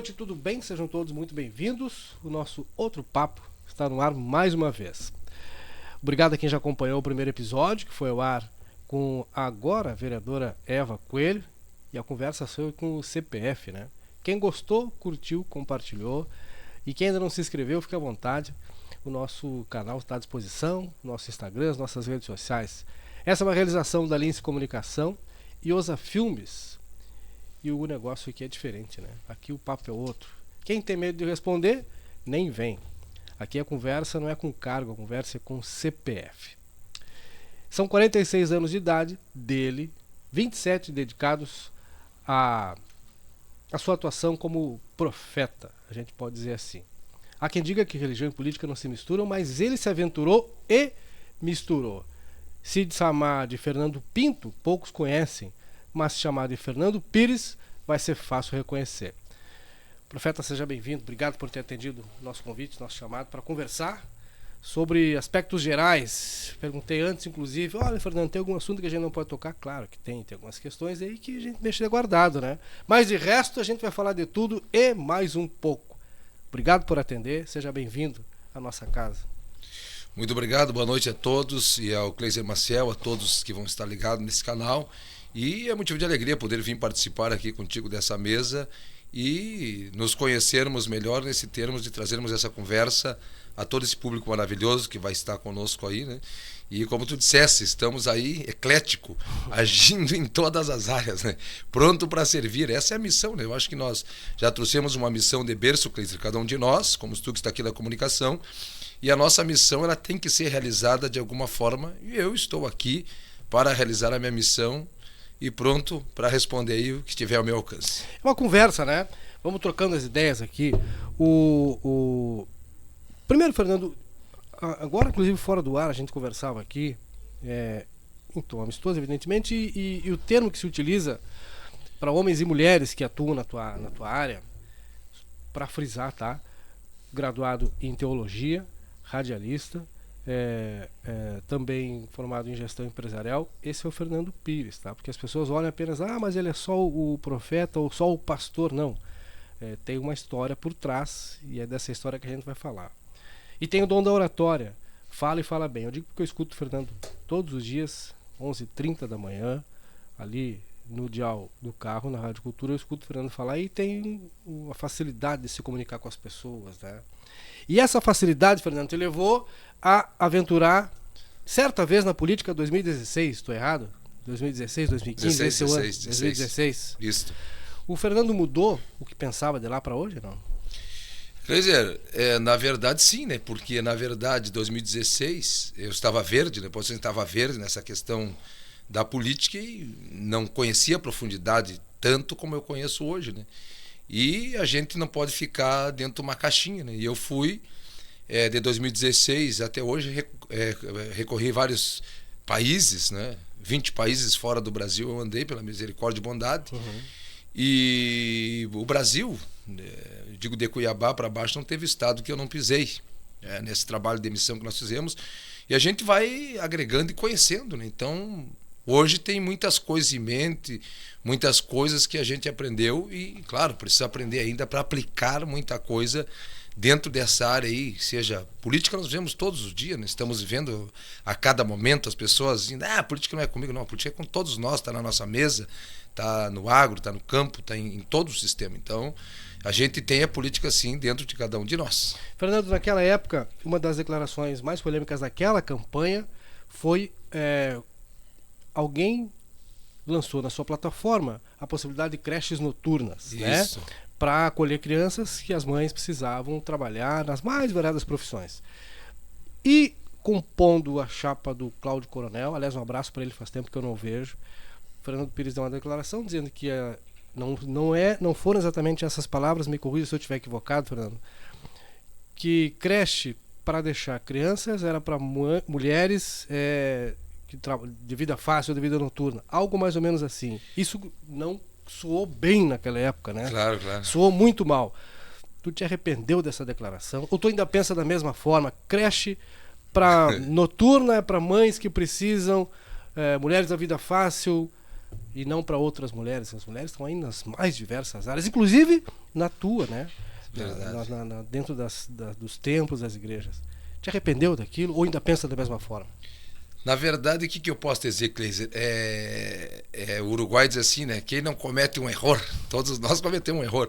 noite, tudo bem? Sejam todos muito bem-vindos. O nosso outro papo está no ar mais uma vez. Obrigado a quem já acompanhou o primeiro episódio, que foi ao ar com a agora vereadora Eva Coelho, e a conversa foi com o CPF, né? Quem gostou, curtiu, compartilhou, e quem ainda não se inscreveu, fica à vontade. O nosso canal está à disposição, nosso Instagram, as nossas redes sociais. Essa é uma realização da Lince Comunicação e Osa Filmes. E o negócio aqui é diferente, né? Aqui o papo é outro. Quem tem medo de responder, nem vem. Aqui a conversa não é com cargo, a conversa é com CPF. São 46 anos de idade dele, 27 dedicados à sua atuação como profeta, a gente pode dizer assim. Há quem diga que religião e política não se misturam, mas ele se aventurou e misturou. Se chamar de Fernando Pinto, poucos conhecem, mas se chamar de Fernando Pires, vai ser fácil reconhecer. Profeta, seja bem-vindo. Obrigado por ter atendido nosso convite, nosso chamado, para conversar sobre aspectos gerais. Perguntei antes, inclusive, olha, Fernando, tem algum assunto que a gente não pode tocar? Claro que tem algumas questões aí que a gente deixa guardado, né? Mas de resto, a gente vai falar de tudo e mais um pouco. Obrigado por atender, seja bem-vindo à nossa casa. Muito obrigado, boa noite a todos e ao Cleiser Maciel, a todos que vão estar ligados nesse canal. E é motivo de alegria poder vir participar aqui contigo dessa mesa e nos conhecermos melhor nesse termos de trazermos essa conversa a todo esse público maravilhoso que vai estar conosco aí, né? E como tu disseste, estamos aí eclético, agindo em todas as áreas, né? Pronto para servir. Essa é a missão, né? Eu acho que nós já trouxemos uma missão de berço, Cleiser, cada um de nós, como tu que está aqui na comunicação, e a nossa missão ela tem que ser realizada de alguma forma, e eu estou aqui para realizar a minha missão e pronto para responder aí o que estiver ao meu alcance. É uma conversa, né? Vamos trocando as ideias aqui. Primeiro, Fernando, agora inclusive fora do ar a gente conversava aqui, em tom amistoso, evidentemente, e o termo que se utiliza para homens e mulheres que atuam na tua área, para frisar, tá? Graduado em teologia, radialista, também formado em gestão empresarial. Esse é o Fernando Pires, tá? Porque as pessoas olham apenas, mas ele é só o profeta ou só o pastor. Não, tem uma história por trás e é dessa história que a gente vai falar. E tem o dom da oratória, fala e fala bem. Eu digo porque eu escuto o Fernando todos os dias, 11h30 da manhã, ali no dial do carro, na Rádio Cultura, eu escuto o Fernando falar e tem a facilidade de se comunicar com as pessoas, né? E essa facilidade, Fernando, te levou a aventurar certa vez na política 2016, estou errado? 2016, 2015, 2016. Isso. O Fernando mudou o que pensava de lá para hoje, não? Quer dizer, na verdade sim, né? Porque na verdade 2016 eu estava verde, depois eu estava verde nessa questão da política e não conhecia a profundidade tanto como eu conheço hoje, né? E a gente não pode ficar dentro de uma caixinha, né? E eu fui, de 2016 até hoje, recorri a vários países, né? 20 países fora do Brasil eu andei pela misericórdia e bondade. Uhum. E o Brasil, digo de Cuiabá para baixo, não teve estado que eu não pisei, nesse trabalho de missão que nós fizemos. E a gente vai agregando e conhecendo, né? Então, hoje tem muitas coisas em mente, muitas coisas que a gente aprendeu e, claro, precisa aprender ainda para aplicar muita coisa dentro dessa área aí, seja política, nós vemos todos os dias, né? Estamos vivendo a cada momento as pessoas dizendo, a política não é comigo, não, a política é com todos nós, está na nossa mesa, está no agro, está no campo, está em todo o sistema. Então, a gente tem a política sim dentro de cada um de nós. Fernando, naquela época, uma das declarações mais polêmicas daquela campanha foi alguém lançou na sua plataforma a possibilidade de creches noturnas, né? Para acolher crianças que as mães precisavam trabalhar nas mais variadas profissões. E compondo a chapa do Cláudio Coronel, aliás, um abraço para ele, faz tempo que eu não vejo, Fernando Pires deu uma declaração dizendo que não foram exatamente essas palavras, me corrija se eu estiver equivocado, Fernando, que creche para deixar crianças era para mulheres de vida fácil ou de vida noturna, algo mais ou menos assim. Isso não soou bem naquela época, né? Claro. Soou muito mal. Tu te arrependeu dessa declaração? Ou tu ainda pensa da mesma forma? Creche para noturna é para mães que precisam, mulheres da vida fácil, e não para outras mulheres. As mulheres estão aí nas mais diversas áreas. Inclusive, na tua, né? Verdade. Dentro dos templos das igrejas. Te arrependeu daquilo ou ainda pensa da mesma forma? Na verdade, o que eu posso dizer, Cleiser? O Uruguai diz assim, né? Quem não comete um erro, todos nós cometemos um erro.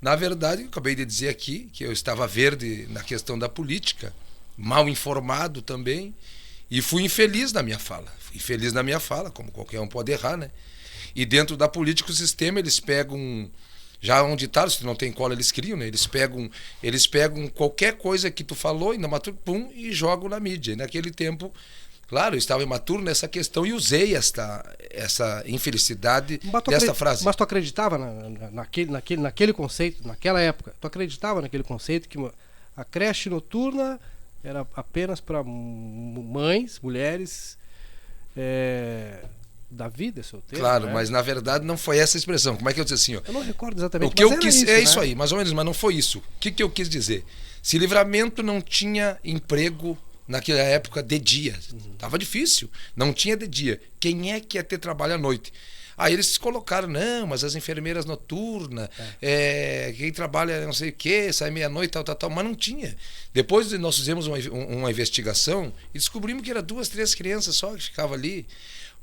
Na verdade, eu acabei de dizer aqui que eu estava verde na questão da política, mal informado também, e fui infeliz na minha fala. Fui infeliz na minha fala, como qualquer um pode errar, né? E dentro da política, o sistema, eles pegam... Já um ditado, se não tem cola, eles criam, né? Eles pegam qualquer coisa que tu falou, ainda maturo, pum, e jogam na mídia. E naquele tempo... Claro, eu estava imaturo nessa questão e usei essa infelicidade dessa frase. Mas tu acreditava naquele conceito, naquela época? Tu acreditava naquele conceito que a creche noturna era apenas para mães, mulheres da vida, solteira? Claro, né? mas na verdade não foi essa a expressão. Como é que eu disse assim? Ó, eu não recordo exatamente. O que eu quis, isso, é né? isso aí, mais ou menos, mas não foi isso. O que eu quis dizer? Se Livramento não tinha emprego naquela época de dia, tava difícil, não tinha de dia. Quem é que ia ter trabalho à noite? Aí eles colocaram, não, mas as enfermeiras noturnas, quem trabalha não sei o que, sai meia-noite, tal, mas não tinha. Depois nós fizemos uma investigação e descobrimos que eram 2, 3 crianças só que ficavam ali,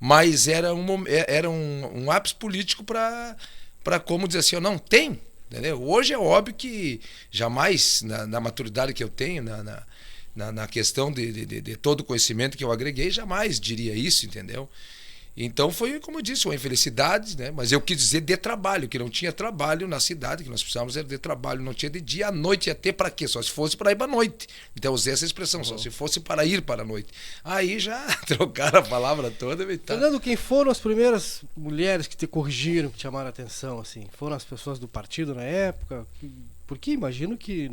mas era um ápice político para como dizer assim, não, tem, entendeu? Hoje é óbvio que jamais, na maturidade que eu tenho, na questão de todo o conhecimento que eu agreguei, jamais diria isso, entendeu? Então foi, como eu disse, uma infelicidade, né? Mas eu quis dizer de trabalho, que não tinha trabalho na cidade, que nós precisávamos era de trabalho, não tinha de dia, à noite ia ter para quê? Só se fosse para ir para a noite. Então eu usei essa expressão, só se fosse para ir para a noite. Aí já trocaram a palavra toda. Fernando, quem foram as primeiras mulheres que te corrigiram, que te chamaram a atenção, assim? Foram as pessoas do partido na época? Porque imagino que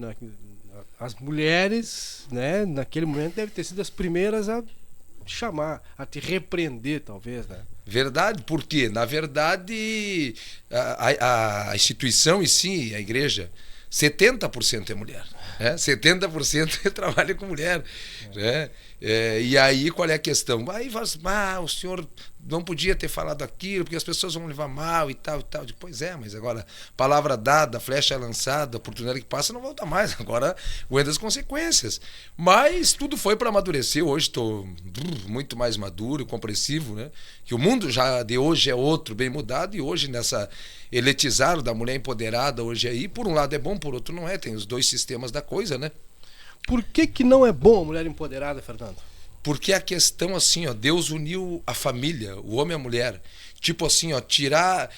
as mulheres, né, naquele momento devem ter sido as primeiras a chamar, a te repreender, talvez, né? Verdade, porque, na verdade, a instituição em si, a igreja, 70% é mulher. Né? 70% trabalha com mulher. Né? E aí, qual é a questão? Aí o senhor não podia ter falado aquilo, porque as pessoas vão levar mal e tal, e tal. Pois é, mas agora, palavra dada, flecha lançada, oportunidade que passa, não volta mais. Agora, aguenta as consequências. Mas tudo foi para amadurecer. Hoje estou muito mais maduro, compreensivo, né? Que o mundo já de hoje é outro, bem mudado, e hoje nessa elitizar da mulher empoderada hoje aí, por um lado é bom, por outro não é. Tem os dois sistemas da coisa, né? Por que não é bom a mulher empoderada, Fernando? Porque a questão assim, ó, Deus uniu a família, o homem e a mulher. Tipo assim, ó,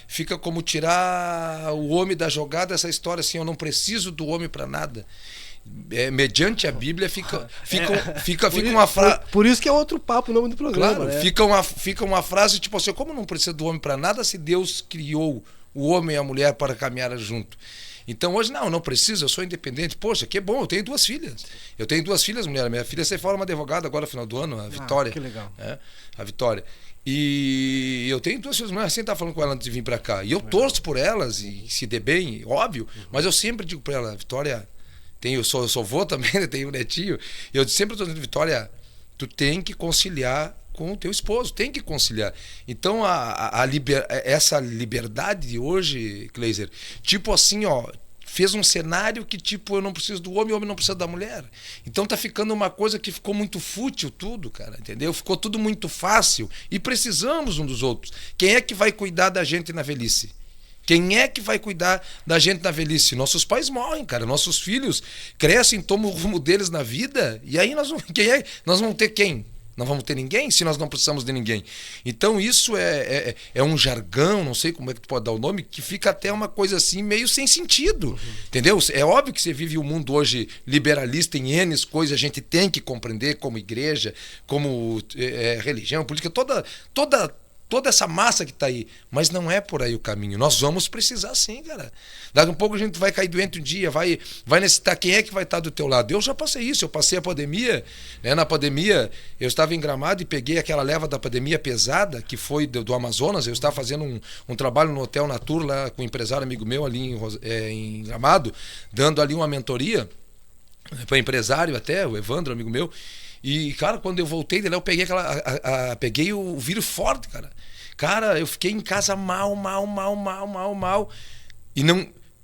fica como tirar o homem da jogada, essa história assim, eu não preciso do homem para nada. Mediante a Bíblia fica uma frase. Por isso que é outro papo o nome do programa. Claro, né? fica uma frase tipo assim, como não precisa do homem para nada se Deus criou o homem e a mulher para caminhar junto? Então hoje não preciso, eu sou independente. Poxa, que bom, eu tenho 2 filhas. Eu tenho 2 filhas, mulher. Minha filha se forma advogada agora no final do ano, a Vitória. Que legal. A Vitória. E eu tenho 2 filhas, mulher, assim tá falando com ela antes de vir para cá. E eu torço por elas e se dê bem, óbvio. Mas eu sempre digo para ela, Vitória, eu sou avô também, tenho um netinho. Eu sempre estou dizendo, Vitória, tu tem que conciliar com o teu esposo, tem que conciliar. Então essa liberdade de hoje, Kleiser, tipo assim, ó, fez um cenário que tipo, eu não preciso do homem, o homem não precisa da mulher. Então tá ficando uma coisa que ficou muito fútil tudo, cara, entendeu? Ficou tudo muito fácil e precisamos um dos outros. Quem é que vai cuidar da gente na velhice? Quem é que vai cuidar da gente na velhice? Nossos pais morrem, cara. Nossos filhos crescem, tomam o rumo deles na vida. E aí nós vamos ter quem? Não vamos ter ninguém se nós não precisamos de ninguém. Então isso é um jargão, não sei como é que tu pode dar o nome, que fica até uma coisa assim meio sem sentido. Entendeu? É óbvio que você vive um mundo hoje liberalista em N coisas, a gente tem que compreender como igreja, como religião, política, toda essa massa que está aí. Mas não é por aí o caminho. Nós vamos precisar sim, cara. Daqui a pouco a gente vai cair doente um dia, vai necessitar. Quem é que vai estar do teu lado? Eu já passei isso. Eu passei a pandemia. Né? Na pandemia, eu estava em Gramado e peguei aquela leva da pandemia pesada, que foi do Amazonas. Eu estava fazendo um trabalho no Hotel Natur, lá com um empresário amigo meu ali em Gramado, dando ali uma mentoria para empresário até, o Evandro, amigo meu. E, cara, quando eu voltei de lá, eu peguei peguei o vírus forte, cara. Cara, eu fiquei em casa mal. E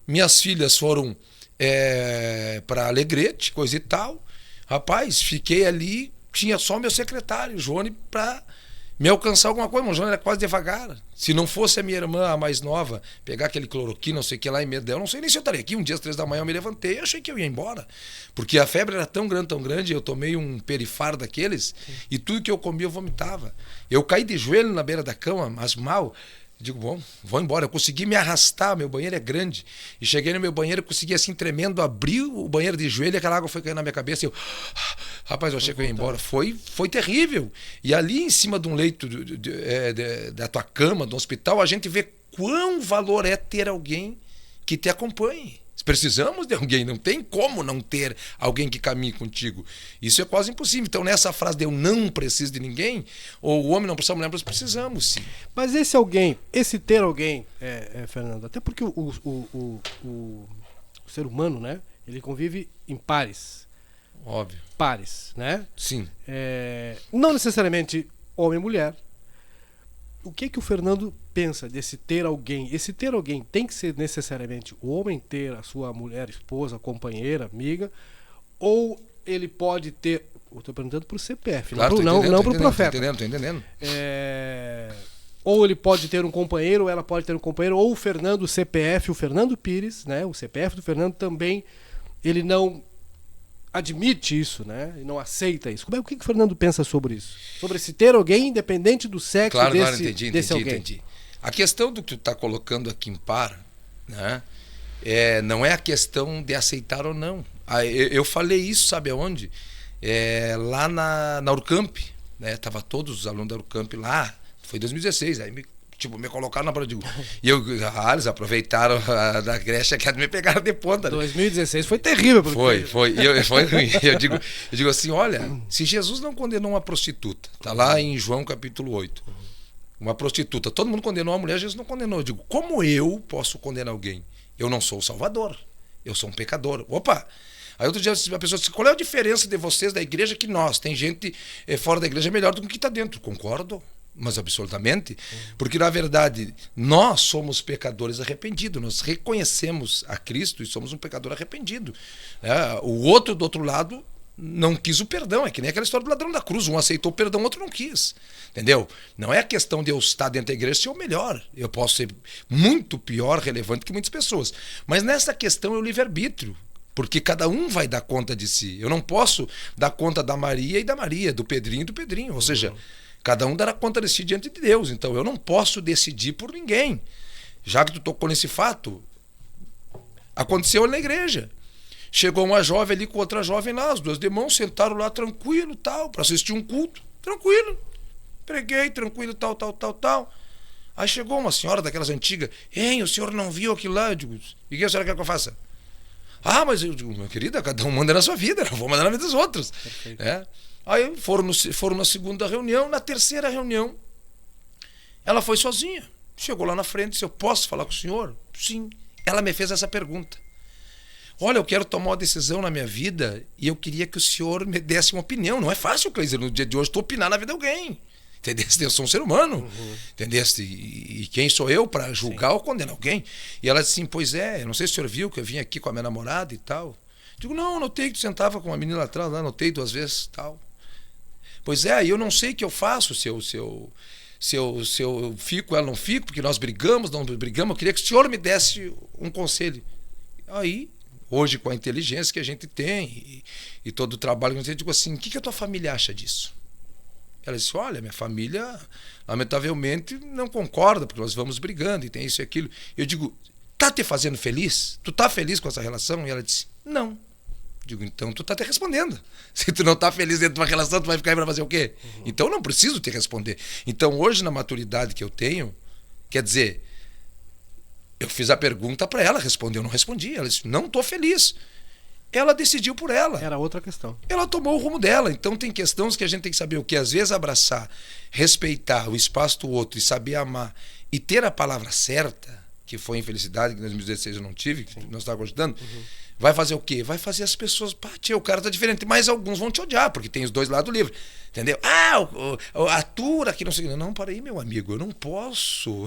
minhas filhas foram para Alegrete, coisa e tal. Rapaz, fiquei ali, tinha só meu secretário, o Johnny, para me alcançar alguma coisa. Mas o Johnny era quase devagar. Se não fosse a minha irmã, a mais nova, pegar aquele cloroquina, não sei o que lá em medo dela, não sei nem se eu estaria aqui. Um dia às 3 da manhã eu me levantei e achei que eu ia embora. Porque a febre era tão grande, eu tomei um perifar daqueles. Sim. E tudo que eu comia eu vomitava. Eu caí de joelho na beira da cama, mas mal. Digo, bom, vou embora. Eu consegui me arrastar, meu banheiro é grande. E cheguei no meu banheiro, consegui assim, tremendo, abrir o banheiro de joelho e aquela água foi caindo na minha cabeça. E eu, rapaz, eu achei que eu ia embora. Foi terrível. E ali em cima de um leito da tua cama, do hospital, a gente vê quão valor é ter alguém que te acompanhe. Precisamos de alguém, não tem como não ter alguém que caminhe contigo. Isso é quase impossível. Então, nessa frase de eu não preciso de ninguém, ou o homem não precisa, a mulher, nós precisamos sim. Mas esse ter alguém, Fernando, até porque o ser humano, né, ele convive em pares. Óbvio. Pares, né? Sim. Não necessariamente homem e mulher. O que o Fernando pensa desse ter alguém? Esse ter alguém tem que ser necessariamente o homem ter a sua mulher, esposa, companheira, amiga, ou ele pode ter... Eu estou perguntando para o CPF, claro, não para o profeta. Estou entendendo. Ou ele pode ter um companheiro, ou ela pode ter um companheiro, ou o Fernando, o CPF, o Fernando Pires, né? O CPF do Fernando também, ele não admite isso, né? E não aceita isso. O que o Fernando pensa sobre isso? Sobre se ter alguém independente do sexo desse alguém. Entendi. A questão do que tu está colocando aqui em par, né? Não é a questão de aceitar ou não. Eu falei isso, sabe aonde? Lá na Urcamp, né? Tava todos os alunos da Urcamp lá. Foi 2016. Aí me colocaram na prova. E eles aproveitaram da Grécia que me pegaram de ponta. Né? 2016 foi terrível. Foi ruim. Eu digo assim, olha, se Jesus não condenou uma prostituta, tá lá em João capítulo 8, uma prostituta, todo mundo condenou a mulher, Jesus não condenou. Eu digo, como eu posso condenar alguém? Eu não sou o Salvador, eu sou um pecador. Opa! Aí outro dia a pessoa disse, qual é a diferença de vocês da igreja que nós? Tem gente fora da igreja melhor do que está dentro. Concordo. Mas absolutamente, porque na verdade nós somos pecadores arrependidos, nós reconhecemos a Cristo e somos um pecador arrependido. O outro do outro lado não quis o perdão, é que nem aquela história do ladrão da cruz, um aceitou o perdão, o outro não quis, entendeu? Não é a questão de eu estar dentro da igreja ser o melhor, eu posso ser muito pior, relevante que muitas pessoas, mas nessa questão é o livre-arbítrio. Porque cada um vai dar conta de si. Eu não posso dar conta da Maria e da Maria, do Pedrinho e do Pedrinho, ou seja, cada um dará conta de si diante de Deus. Então eu não posso decidir por ninguém. Já que tu tocou nesse fato, aconteceu na igreja. Chegou uma jovem ali com outra jovem lá, as duas de mão, sentaram lá tranquilo, tal, para assistir um culto. Tranquilo. Preguei, tranquilo, tal. Aí chegou uma senhora daquelas antigas. Hein, o senhor não viu aquilo lá? Eu digo, e o que a senhora quer que eu faça? Ah, mas eu digo, minha querida, cada um manda na sua vida, não vou mandar na vida dos outros. Aí foram na segunda reunião, na terceira reunião, ela foi sozinha. Chegou lá na frente e disse, eu posso falar com o senhor? Sim. Ela me fez essa pergunta. Olha, eu quero tomar uma decisão na minha vida e eu queria que o senhor me desse uma opinião. Não é fácil, Cleiser, no dia de hoje, tu opinar na vida de alguém. Entendeste? Eu sou um ser humano. Entendeste? E quem sou eu para julgar ou condenar alguém? E ela disse assim, pois eu não sei se o senhor viu que eu vim aqui com a minha namorada e tal. Digo, não, notei que tu sentava com uma menina lá atrás, notei 2 vezes tal. Pois e eu não sei o que eu faço, se eu fico, ela não fico, porque nós brigamos, não brigamos, eu queria que o senhor me desse um conselho. Aí, hoje com a inteligência que a gente tem e todo o trabalho que a gente tem, eu digo assim, o que a tua família acha disso? Ela disse, olha, minha família lamentavelmente não concorda, porque nós vamos brigando e tem isso e aquilo. Eu digo, tá te fazendo feliz? Tu tá feliz com essa relação? E ela disse, não. Digo, então tu tá te respondendo. Se tu não tá feliz dentro de uma relação, tu vai ficar aí pra fazer o quê? Então eu não preciso te responder. Então hoje, na maturidade que eu tenho, quer dizer, eu fiz a pergunta para ela, respondeu, eu não respondi. Ela disse, não tô feliz. Ela decidiu por ela. Era outra questão. Ela tomou o rumo dela. Então tem questões que a gente tem que saber o que às vezes abraçar, respeitar o espaço do outro e saber amar e ter a palavra certa, que foi infelicidade, que em 2016 eu não tive, que nós estávamos ajudando, vai fazer o quê? Vai fazer as pessoas, pá, tia, o cara tá diferente, mas alguns vão te odiar, porque tem os dois lados do livro. Entendeu? Atura que não sei. Não, para aí, meu amigo, eu não posso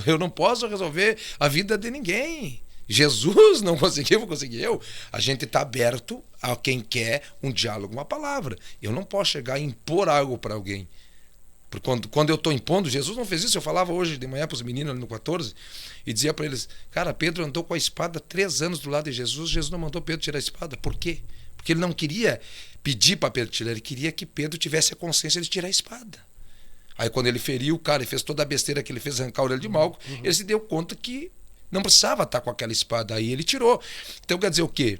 resolver a vida de ninguém. Jesus não conseguiu, vou conseguir eu. A gente está aberto a quem quer um diálogo, uma palavra. Eu não posso chegar e impor algo para alguém. Porque quando eu estou impondo, Jesus não fez isso. Eu falava hoje de manhã para os meninos ali no 14 e dizia para eles, cara, Pedro andou com a espada 3 anos do lado de Jesus. Jesus não mandou Pedro tirar a espada. Por quê? Porque ele não queria pedir para Pedro tirar, ele queria que Pedro tivesse a consciência de tirar a espada. Aí quando ele feriu o cara e fez toda a besteira que ele fez, arrancar a orelha de Malco, ele se deu conta que não precisava estar com aquela espada. Aí ele tirou. Então quer dizer o quê?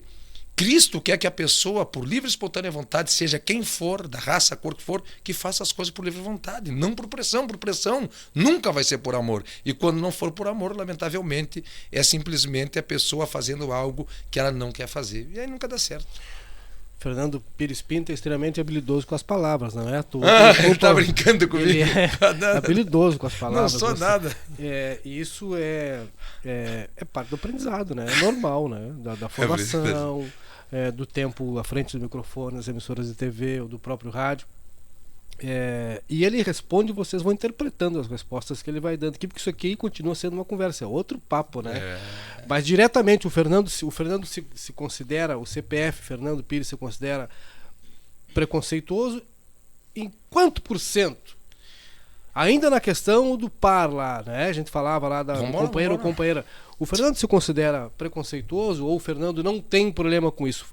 Cristo quer que a pessoa, por livre e espontânea vontade, seja quem for, da raça, cor que for, que faça as coisas por livre vontade, não por pressão. Por pressão nunca vai ser por amor. E quando não for por amor, lamentavelmente, é simplesmente a pessoa fazendo algo que ela não quer fazer. E aí nunca dá certo. Fernando Pires Pinto é extremamente habilidoso com as palavras, não é à toa. Ele tá brincando comigo. Ele é habilidoso com as palavras. Não sou nada. Isso é parte do aprendizado, né? É normal, né? Da formação, do tempo à frente do microfone, nas emissoras de TV ou do próprio rádio. E ele responde, vocês vão interpretando as respostas que ele vai dando aqui, porque isso aqui continua sendo uma conversa, é outro papo, né? Mas diretamente o Fernando se considera, o CPF Fernando Pires se considera preconceituoso em quanto por cento? Ainda na questão do par lá, né? A gente falava lá da companheiro ou companheira. O Fernando se considera preconceituoso ou o Fernando não tem problema com isso?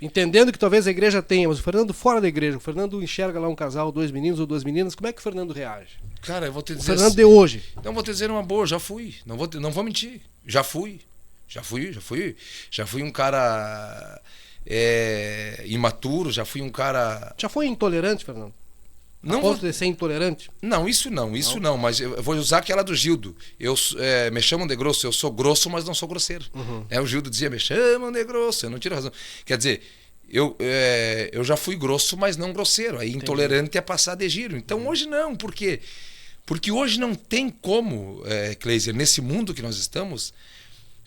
Entendendo que talvez a igreja tenha, mas o Fernando fora da igreja, o Fernando enxerga lá um casal, 2 meninos ou 2 meninas, como é que o Fernando reage? Cara, eu vou te dizer. O Fernando de hoje. Não vou te dizer uma boa, já fui. Não vou mentir. Já fui um cara imaturo, já fui um cara. Já foi intolerante, Fernando? Não posso de ser intolerante? Não, isso não, mas eu vou usar aquela do Gildo. Me chamam de grosso, eu sou grosso, mas não sou grosseiro. O Gildo dizia, me chamam de grosso, eu não tiro razão. Quer dizer, eu já fui grosso, mas não grosseiro. Aí intolerante é passar de giro. Então hoje não, por quê? Porque hoje não tem como, Kleiser, nesse mundo que nós estamos,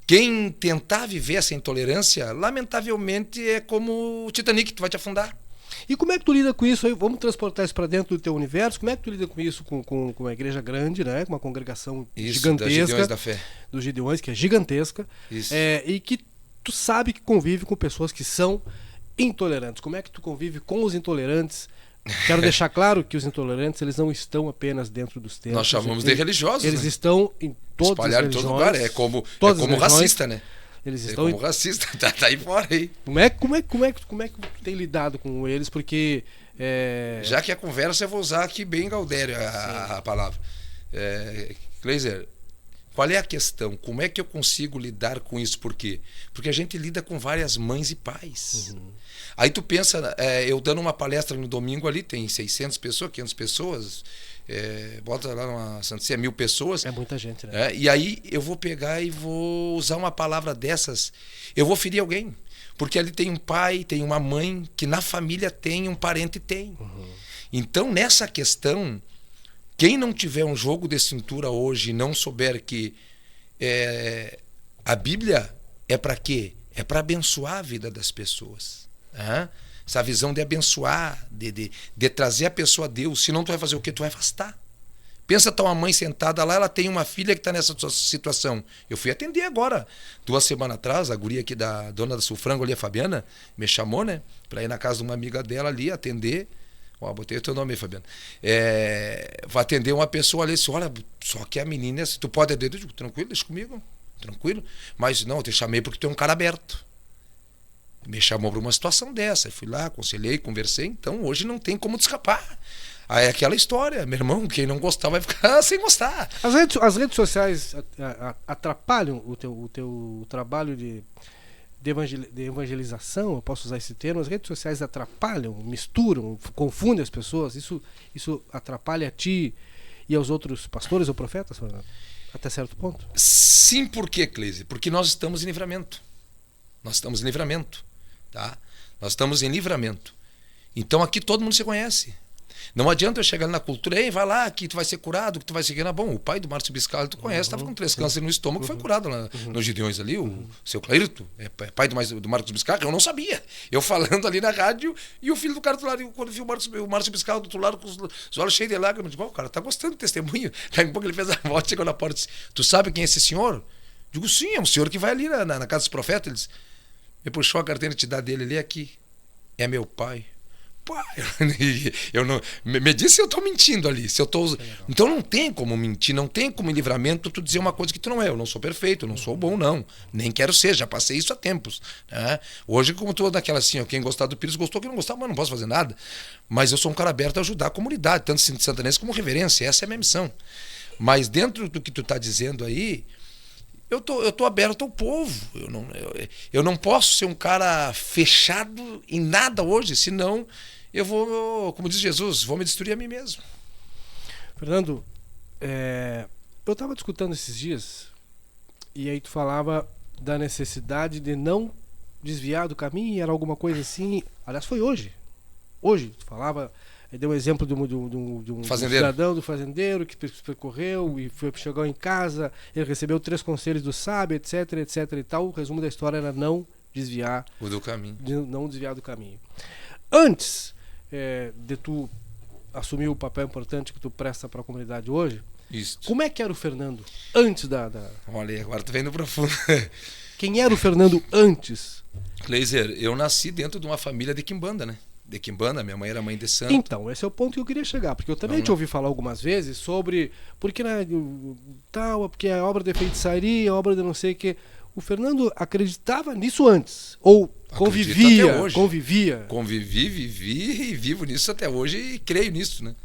quem tentar viver essa intolerância, lamentavelmente é como o Titanic, tu vai te afundar. E como é que tu lida com isso aí? Vamos transportar isso para dentro do teu universo. Como é que tu lida com isso com uma igreja grande, né? Com uma congregação gigantesca. Dos Gideões da Fé. Dos Gideões, que é gigantesca. Isso. E que tu sabe que convive com pessoas que são intolerantes. Como é que tu convive com os intolerantes? Quero deixar claro que os intolerantes, eles não estão apenas dentro dos templos. Nós chamamos de religiosos. Eles estão em todas as religiões. Espalhados em todo lugar. É como racista, né? Eles estão como racista, tá aí fora aí. Como é que tu tem lidado com eles? Porque já que a conversa, eu vou usar aqui bem Gaudério a palavra. Kleiser, qual é a questão? Como é que eu consigo lidar com isso? Por quê? Porque a gente lida com várias mães e pais. Aí tu pensa, eu dando uma palestra no domingo ali, tem 600 pessoas, 500 pessoas, bota lá numa Santa Ceia 1000 pessoas. É muita gente, né? E aí eu vou pegar e vou usar uma palavra dessas, eu vou ferir alguém. Porque ali tem um pai, tem uma mãe, que na família tem, um parente tem. Então nessa questão, quem não tiver um jogo de cintura hoje e não souber que a Bíblia é para quê? É para abençoar a vida das pessoas. Essa visão de abençoar, de trazer a pessoa a Deus. Senão tu vai fazer o quê? Tu vai afastar. Pensa, tá uma mãe sentada lá, ela tem uma filha que está nessa situação. Eu fui atender agora, 2 semanas atrás, a guria aqui da dona da Sulfrango ali, a Fabiana, me chamou, né? Para ir na casa de uma amiga dela ali, atender. Botei o teu nome aí, Fabiana. Vai atender uma pessoa ali, disse, olha, só que a menina, se tu pode atender, eu digo, tranquilo, deixa comigo, tranquilo. Mas não, eu te chamei porque tu é um cara aberto. Me chamou para uma situação dessa, eu fui lá, aconselhei, conversei, então hoje não tem como te escapar. Aí é aquela história, meu irmão, quem não gostar vai ficar sem gostar. As redes sociais atrapalham o teu trabalho de evangelização, eu posso usar esse termo. As redes sociais atrapalham, misturam, confundem as pessoas. Isso atrapalha a ti e aos outros pastores ou profetas, Fernando? Até certo ponto? Sim, por quê, Cleise? Porque nós estamos em livramento. Tá? Nós estamos em livramento. Então aqui todo mundo se conhece. Não adianta eu chegar na cultura, vai lá que tu vai ser curado, que tu vai seguir na bom. O pai do Márcio Biscalo, tu conhece, estava com 3 cânceres no estômago, foi curado lá nos Gideões ali, o seu Clairto, pai do Márcio Biscalo, eu não sabia. Eu falando ali na rádio e o filho do cara do lado, quando viu o Márcio Biscalo do outro lado com os olhos cheios de lágrimas, eu digo, o cara tá gostando do testemunho. Daqui a pouco ele fez a volta, chegou na porta e disse, tu sabe quem é esse senhor? Digo, sim, é um senhor que vai ali na casa dos profetas. Ele disse, me puxou a carteira de idade dele ali, aqui. É meu pai. Pai, eu não, me disse se eu estou mentindo ali. Se eu tô, então não tem como mentir, não tem como em livramento tu dizer uma coisa que tu não é. Eu não sou perfeito, eu não sou bom, não. Nem quero ser, já passei isso há tempos. Né? Hoje, como tu daquela assim, ó, quem gostar do Pires gostou, quem não gostar, mas não posso fazer nada. Mas eu sou um cara aberto a ajudar a comunidade, tanto santanense como reverência. Essa é a minha missão. Mas dentro do que tu está dizendo aí, eu tô aberto ao povo. Eu não posso ser um cara fechado em nada hoje, senão eu vou, como diz Jesus, vou me destruir a mim mesmo. Fernando, eu estava discutindo esses dias e aí tu falava da necessidade de não desviar do caminho, era alguma coisa assim. Aliás, foi hoje. Hoje, tu falava, deu um exemplo de um cidadão, do fazendeiro que percorreu e chegou em casa, ele recebeu 3 conselhos do sábio, etc, etc e tal. O resumo da história era não desviar do caminho. Não desviar do caminho. Antes de tu assumir o papel importante que tu presta para a comunidade hoje, isso. Como é que era o Fernando antes da... Olha aí, agora tu vem no profundo. Quem era o Fernando antes? Kleiser, eu nasci dentro de uma família de quimbanda, né? De quimbanda, minha mãe era mãe de santo. Então, esse é o ponto que eu queria chegar, porque eu também te ouvi falar algumas vezes sobre porque porque a obra de feitiçaria, a obra de não sei o que. O Fernando acreditava nisso antes? Ou convivia? Convivi, vivi e vivo nisso até hoje e creio nisso, né?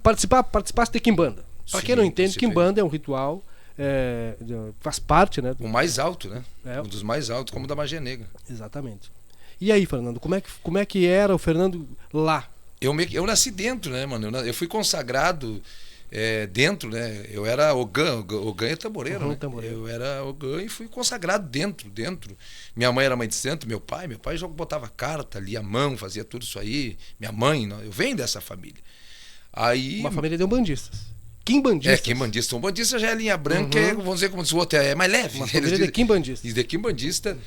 Participasse de quimbanda. Para quem não entende, quimbanda é um ritual, faz parte, né? O mais alto, né? Um dos mais altos, como o da magia negra. Exatamente. E aí, Fernando, como é que era o Fernando lá? Eu nasci dentro, né, mano? Eu fui consagrado dentro, né? Eu era Ogã é tamboreiro, né? Tamboreiro. Eu era Ogã e fui consagrado dentro. Minha mãe era mãe de santo, meu pai já botava carta, lia a mão, fazia tudo isso aí. Minha mãe, eu venho dessa família. Aí, uma família de umbandistas. Quimbandistas. Quimbandista. Umbandista já é linha branca, vamos dizer como diz o outro, é mais leve. Uma família de quimbandistas. De quimbandista.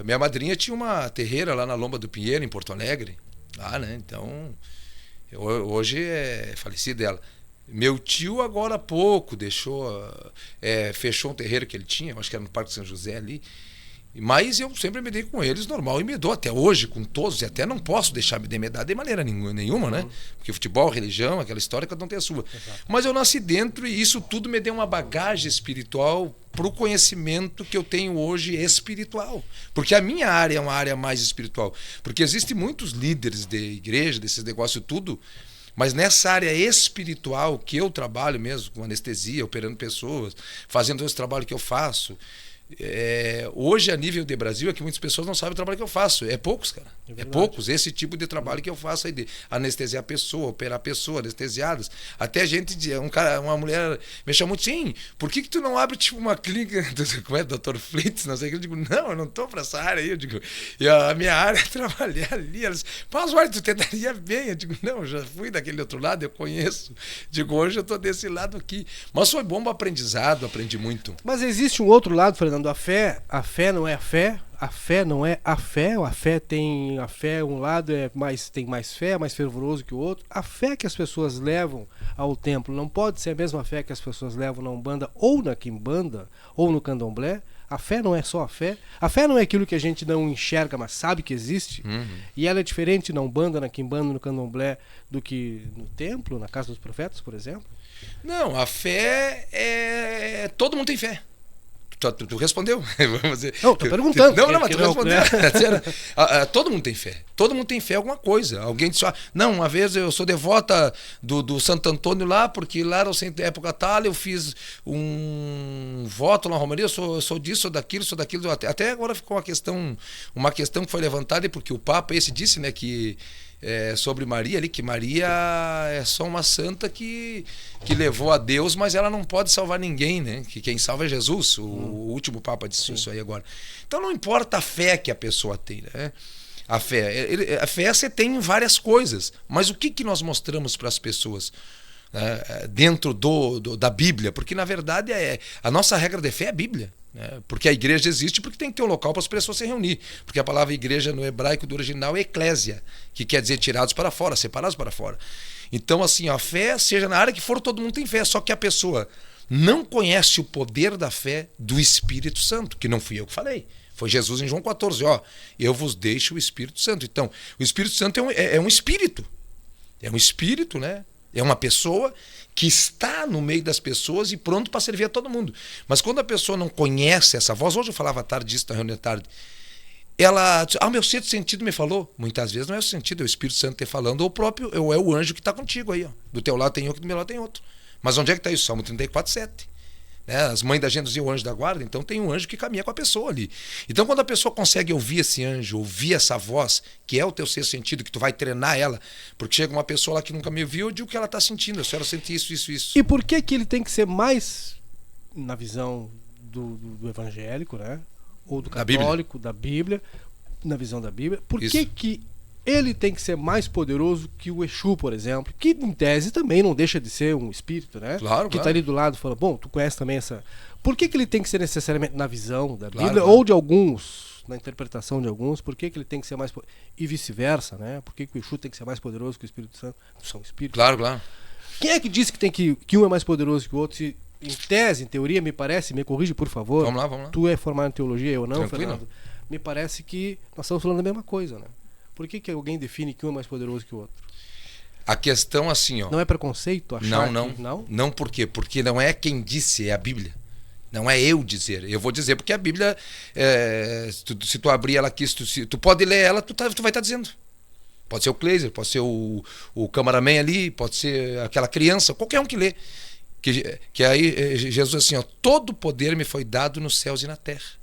Minha madrinha tinha uma terreira lá na Lomba do Pinheiro, em Porto Alegre. Lá, né? Então, hoje é falecida ela. Meu tio, agora há pouco, fechou um terreiro que ele tinha, acho que era no Parque São José ali. Mas eu sempre me dei com eles normal e me dou até hoje com todos, e até não posso deixar me demedar de maneira nenhuma, né? Porque futebol, religião, aquela história, cada um tem a sua. Exato. Mas eu nasci dentro e isso tudo me deu uma bagagem espiritual para o conhecimento que eu tenho hoje espiritual. Porque a minha área é uma área mais espiritual. Porque existem muitos líderes de igreja, desses negócios tudo, mas nessa área espiritual que eu trabalho mesmo, com anestesia, operando pessoas, fazendo esse trabalho que eu faço, hoje a nível de Brasil é que muitas pessoas não sabem o trabalho que eu faço. É poucos, cara. É poucos. Esse tipo de trabalho que eu faço aí de anestesiar a pessoa, operar a pessoa, anestesiadas. Até gente, uma mulher me chamou, sim, por que tu não abre tipo uma clínica, como é, Dr. Flitz, não sei o que. Eu digo, não, eu não tô pra essa área aí. Eu digo, e a minha área é trabalhar ali. Elas, mas olha, tu tentaria bem. Eu digo, não, eu já fui daquele outro lado, eu conheço. Digo, hoje eu tô desse lado aqui. Mas foi bom o aprendizado, aprendi muito. Mas existe um outro lado, Fernando. A fé não é a fé, a fé não é a fé, um lado tem mais fé, mais fervoroso que o outro. A fé que as pessoas levam ao templo não pode ser a mesma fé que as pessoas levam na Umbanda ou na Quimbanda ou no Candomblé. A fé não é só a fé. A fé não é aquilo que a gente não enxerga, mas sabe que existe. E ela é diferente na Umbanda, na Quimbanda, no Candomblé do que no templo, na Casa dos Profetas, por exemplo. Não, a fé todo mundo tem fé. Tu respondeu. Não, tô perguntando. Não, mas tu respondeu. Todo mundo tem fé. Todo mundo tem fé em alguma coisa. Alguém disse, não, uma vez eu sou devota do Santo Antônio lá, porque lá era o época tal, eu fiz um voto na Romaria, eu sou disso, sou daquilo. Até agora ficou uma questão que foi levantada, porque o Papa esse disse, né, que sobre Maria ali, que Maria é só uma santa que levou a Deus, mas ela não pode salvar ninguém, né? Que quem salva é Jesus. O último Papa disse isso aí agora. Então não importa a fé que a pessoa tem, né? A fé você tem em várias coisas, mas o que nós mostramos para as pessoas dentro da Bíblia? Porque na verdade a nossa regra de fé é a Bíblia. Porque a igreja existe porque tem que ter um local para as pessoas se reunir. Porque a palavra igreja no hebraico do original é eclésia, que quer dizer tirados para fora, separados para fora. Então, assim, a fé, seja na área que for, todo mundo tem fé. Só que a pessoa não conhece o poder da fé do Espírito Santo, que não fui eu que falei. Foi Jesus em João 14, eu vos deixo o Espírito Santo. Então, o Espírito Santo é um espírito. É um espírito, né? É uma pessoa que está no meio das pessoas e pronto para servir a todo mundo. Mas quando a pessoa não conhece essa voz, hoje eu falava à tarde disso na reunião da tarde, ela, o meu sexto sentido me falou. Muitas vezes não é o sentido, é o Espírito Santo te falando, ou é o anjo que está contigo aí. Do teu lado tem um, do meu lado tem outro. Mas onde é que está isso? Salmo 34, 7. Né? As mães da gente diziam o anjo da guarda, então tem um anjo que caminha com a pessoa ali. Então quando a pessoa consegue ouvir esse anjo, ouvir essa voz, que é o teu sexto sentido, que tu vai treinar ela, porque chega uma pessoa lá que nunca me viu, eu digo o que ela está sentindo, a senhora sente isso. E por que ele tem que ser mais, na visão do evangélico, né? Ou do católico, da Bíblia, na visão da Bíblia, por que ele tem que ser mais poderoso que o Exu, por exemplo, que em tese também não deixa de ser um espírito, né? Claro, que está ali do lado e fala, bom, tu conhece também essa... Por que ele tem que ser necessariamente na visão da Bíblia, Claro. ou de alguns, na interpretação de alguns, por que ele tem que ser mais... E vice-versa, né? Por que o Exu tem que ser mais poderoso que o Espírito Santo? São espíritos. Claro. Quem é que disse que um é mais poderoso que o outro? Se, em tese, em teoria, me parece, me corrige, por favor. Vamos lá. Tu é formado em teologia, eu não, Tranquilo. Fernando. Me parece que nós estamos falando da mesma coisa, né? Por que alguém define que um é mais poderoso que o outro? A questão assim, Não é preconceito achar Não. que... Não? Não, por quê? Porque não é quem disse, é a Bíblia. Não é eu dizer. Eu vou dizer porque a Bíblia, se tu abrir ela aqui, se tu pode ler ela, tu vai estar dizendo. Pode ser o Kleiser, pode ser o cameraman ali, pode ser aquela criança, qualquer um que lê. Que aí Jesus assim, todo poder me foi dado nos céus e na terra.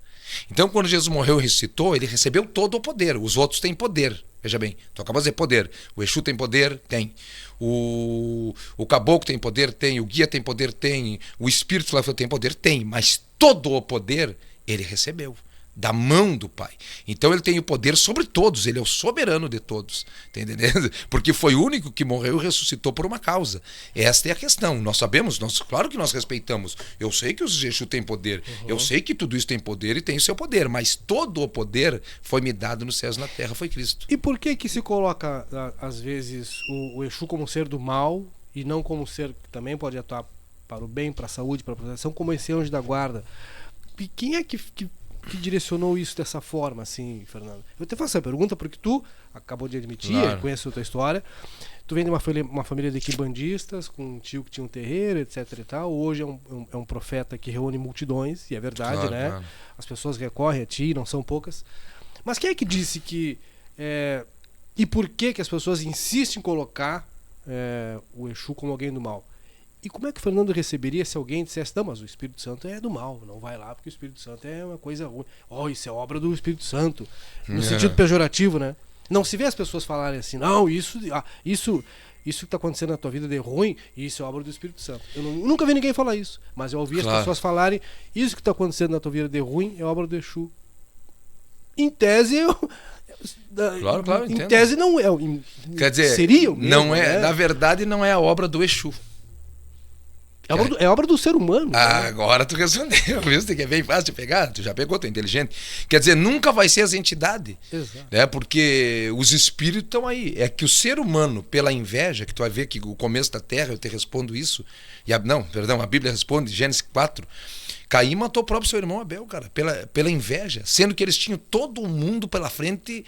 Então quando Jesus morreu e ressuscitou, ele recebeu todo o poder. Os outros têm poder. Veja bem, tu acabas de dizer poder. O Exu tem poder? Tem. O caboclo tem poder? Tem. O guia tem poder? Tem. O espírito lá tem poder? Tem. Mas todo o poder ele recebeu da mão do Pai. Então ele tem o poder sobre todos, ele é o soberano de todos, tá entendendo? Porque foi o único que morreu e ressuscitou por uma causa. Esta é a questão. Nós sabemos, claro que nós respeitamos. Eu sei que os Exu têm poder, eu sei que tudo isso tem poder e tem o seu poder, mas todo o poder foi me dado nos céus e na terra, foi Cristo. E por que se coloca, às vezes, o Exu como um ser do mal e não como um ser que também pode atuar para o bem, para a saúde, para a proteção, como esse anjo da guarda? E quem é que direcionou isso dessa forma, assim, Fernando? Eu te faço essa pergunta porque tu acabou de admitir, Claro. conheço a tua história, tu vem de uma família de quimbandistas, com um tio que tinha um terreiro, etc e tal, hoje é um profeta que reúne multidões, e é verdade, Claro, né? claro. As pessoas recorrem a ti, não são poucas. Mas quem é que disse que... e por que as pessoas insistem em colocar o Exu como alguém do mal? E como é que o Fernando receberia se alguém dissesse, não, mas o Espírito Santo é do mal, não vai lá porque o Espírito Santo é uma coisa ruim. Isso é obra do Espírito Santo. No sentido pejorativo, né? Não se vê as pessoas falarem assim, não, isso que está acontecendo na tua vida de ruim, isso é obra do Espírito Santo. Eu nunca vi ninguém falar isso, mas eu ouvi as pessoas falarem, isso que está acontecendo na tua vida de ruim é obra do Exu. Em tese, Claro, em entendo. tese não é. Quer dizer, seria o mesmo, não é, né? na verdade não é a obra do Exu. É obra do ser humano. Né? Agora tu respondeu, viu? Que é bem fácil de pegar, tu já pegou, tu é inteligente. Quer dizer, nunca vai ser as entidades. Exato. Né? Porque os espíritos estão aí. É que o ser humano, pela inveja, que tu vai ver que o começo da terra, eu te respondo isso. A Bíblia responde, Gênesis 4. Caim matou o próprio seu irmão Abel, cara, pela inveja, sendo que eles tinham todo o mundo pela frente,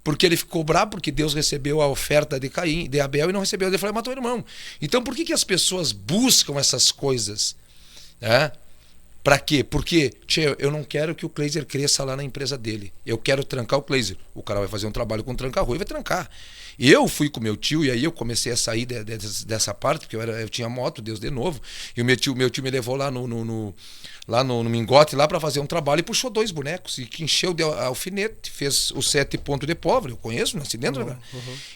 porque ele ficou bravo porque Deus recebeu a oferta de Abel e não recebeu, ele falou, matou o irmão. Então por que as pessoas buscam essas coisas? Né? Para quê? Porque, eu não quero que o Kleiser cresça lá na empresa dele, eu quero trancar o Kleiser. O cara vai fazer um trabalho com tranca-rua e vai trancar. Eu fui com meu tio e aí eu comecei a sair dessa parte, porque eu tinha moto, Deus de novo, e o meu tio me levou lá no Mingote lá para fazer um trabalho e puxou 2 bonecos e que encheu de alfinete, fez os 7 pontos de pobre, eu conheço, nasci dentro, né?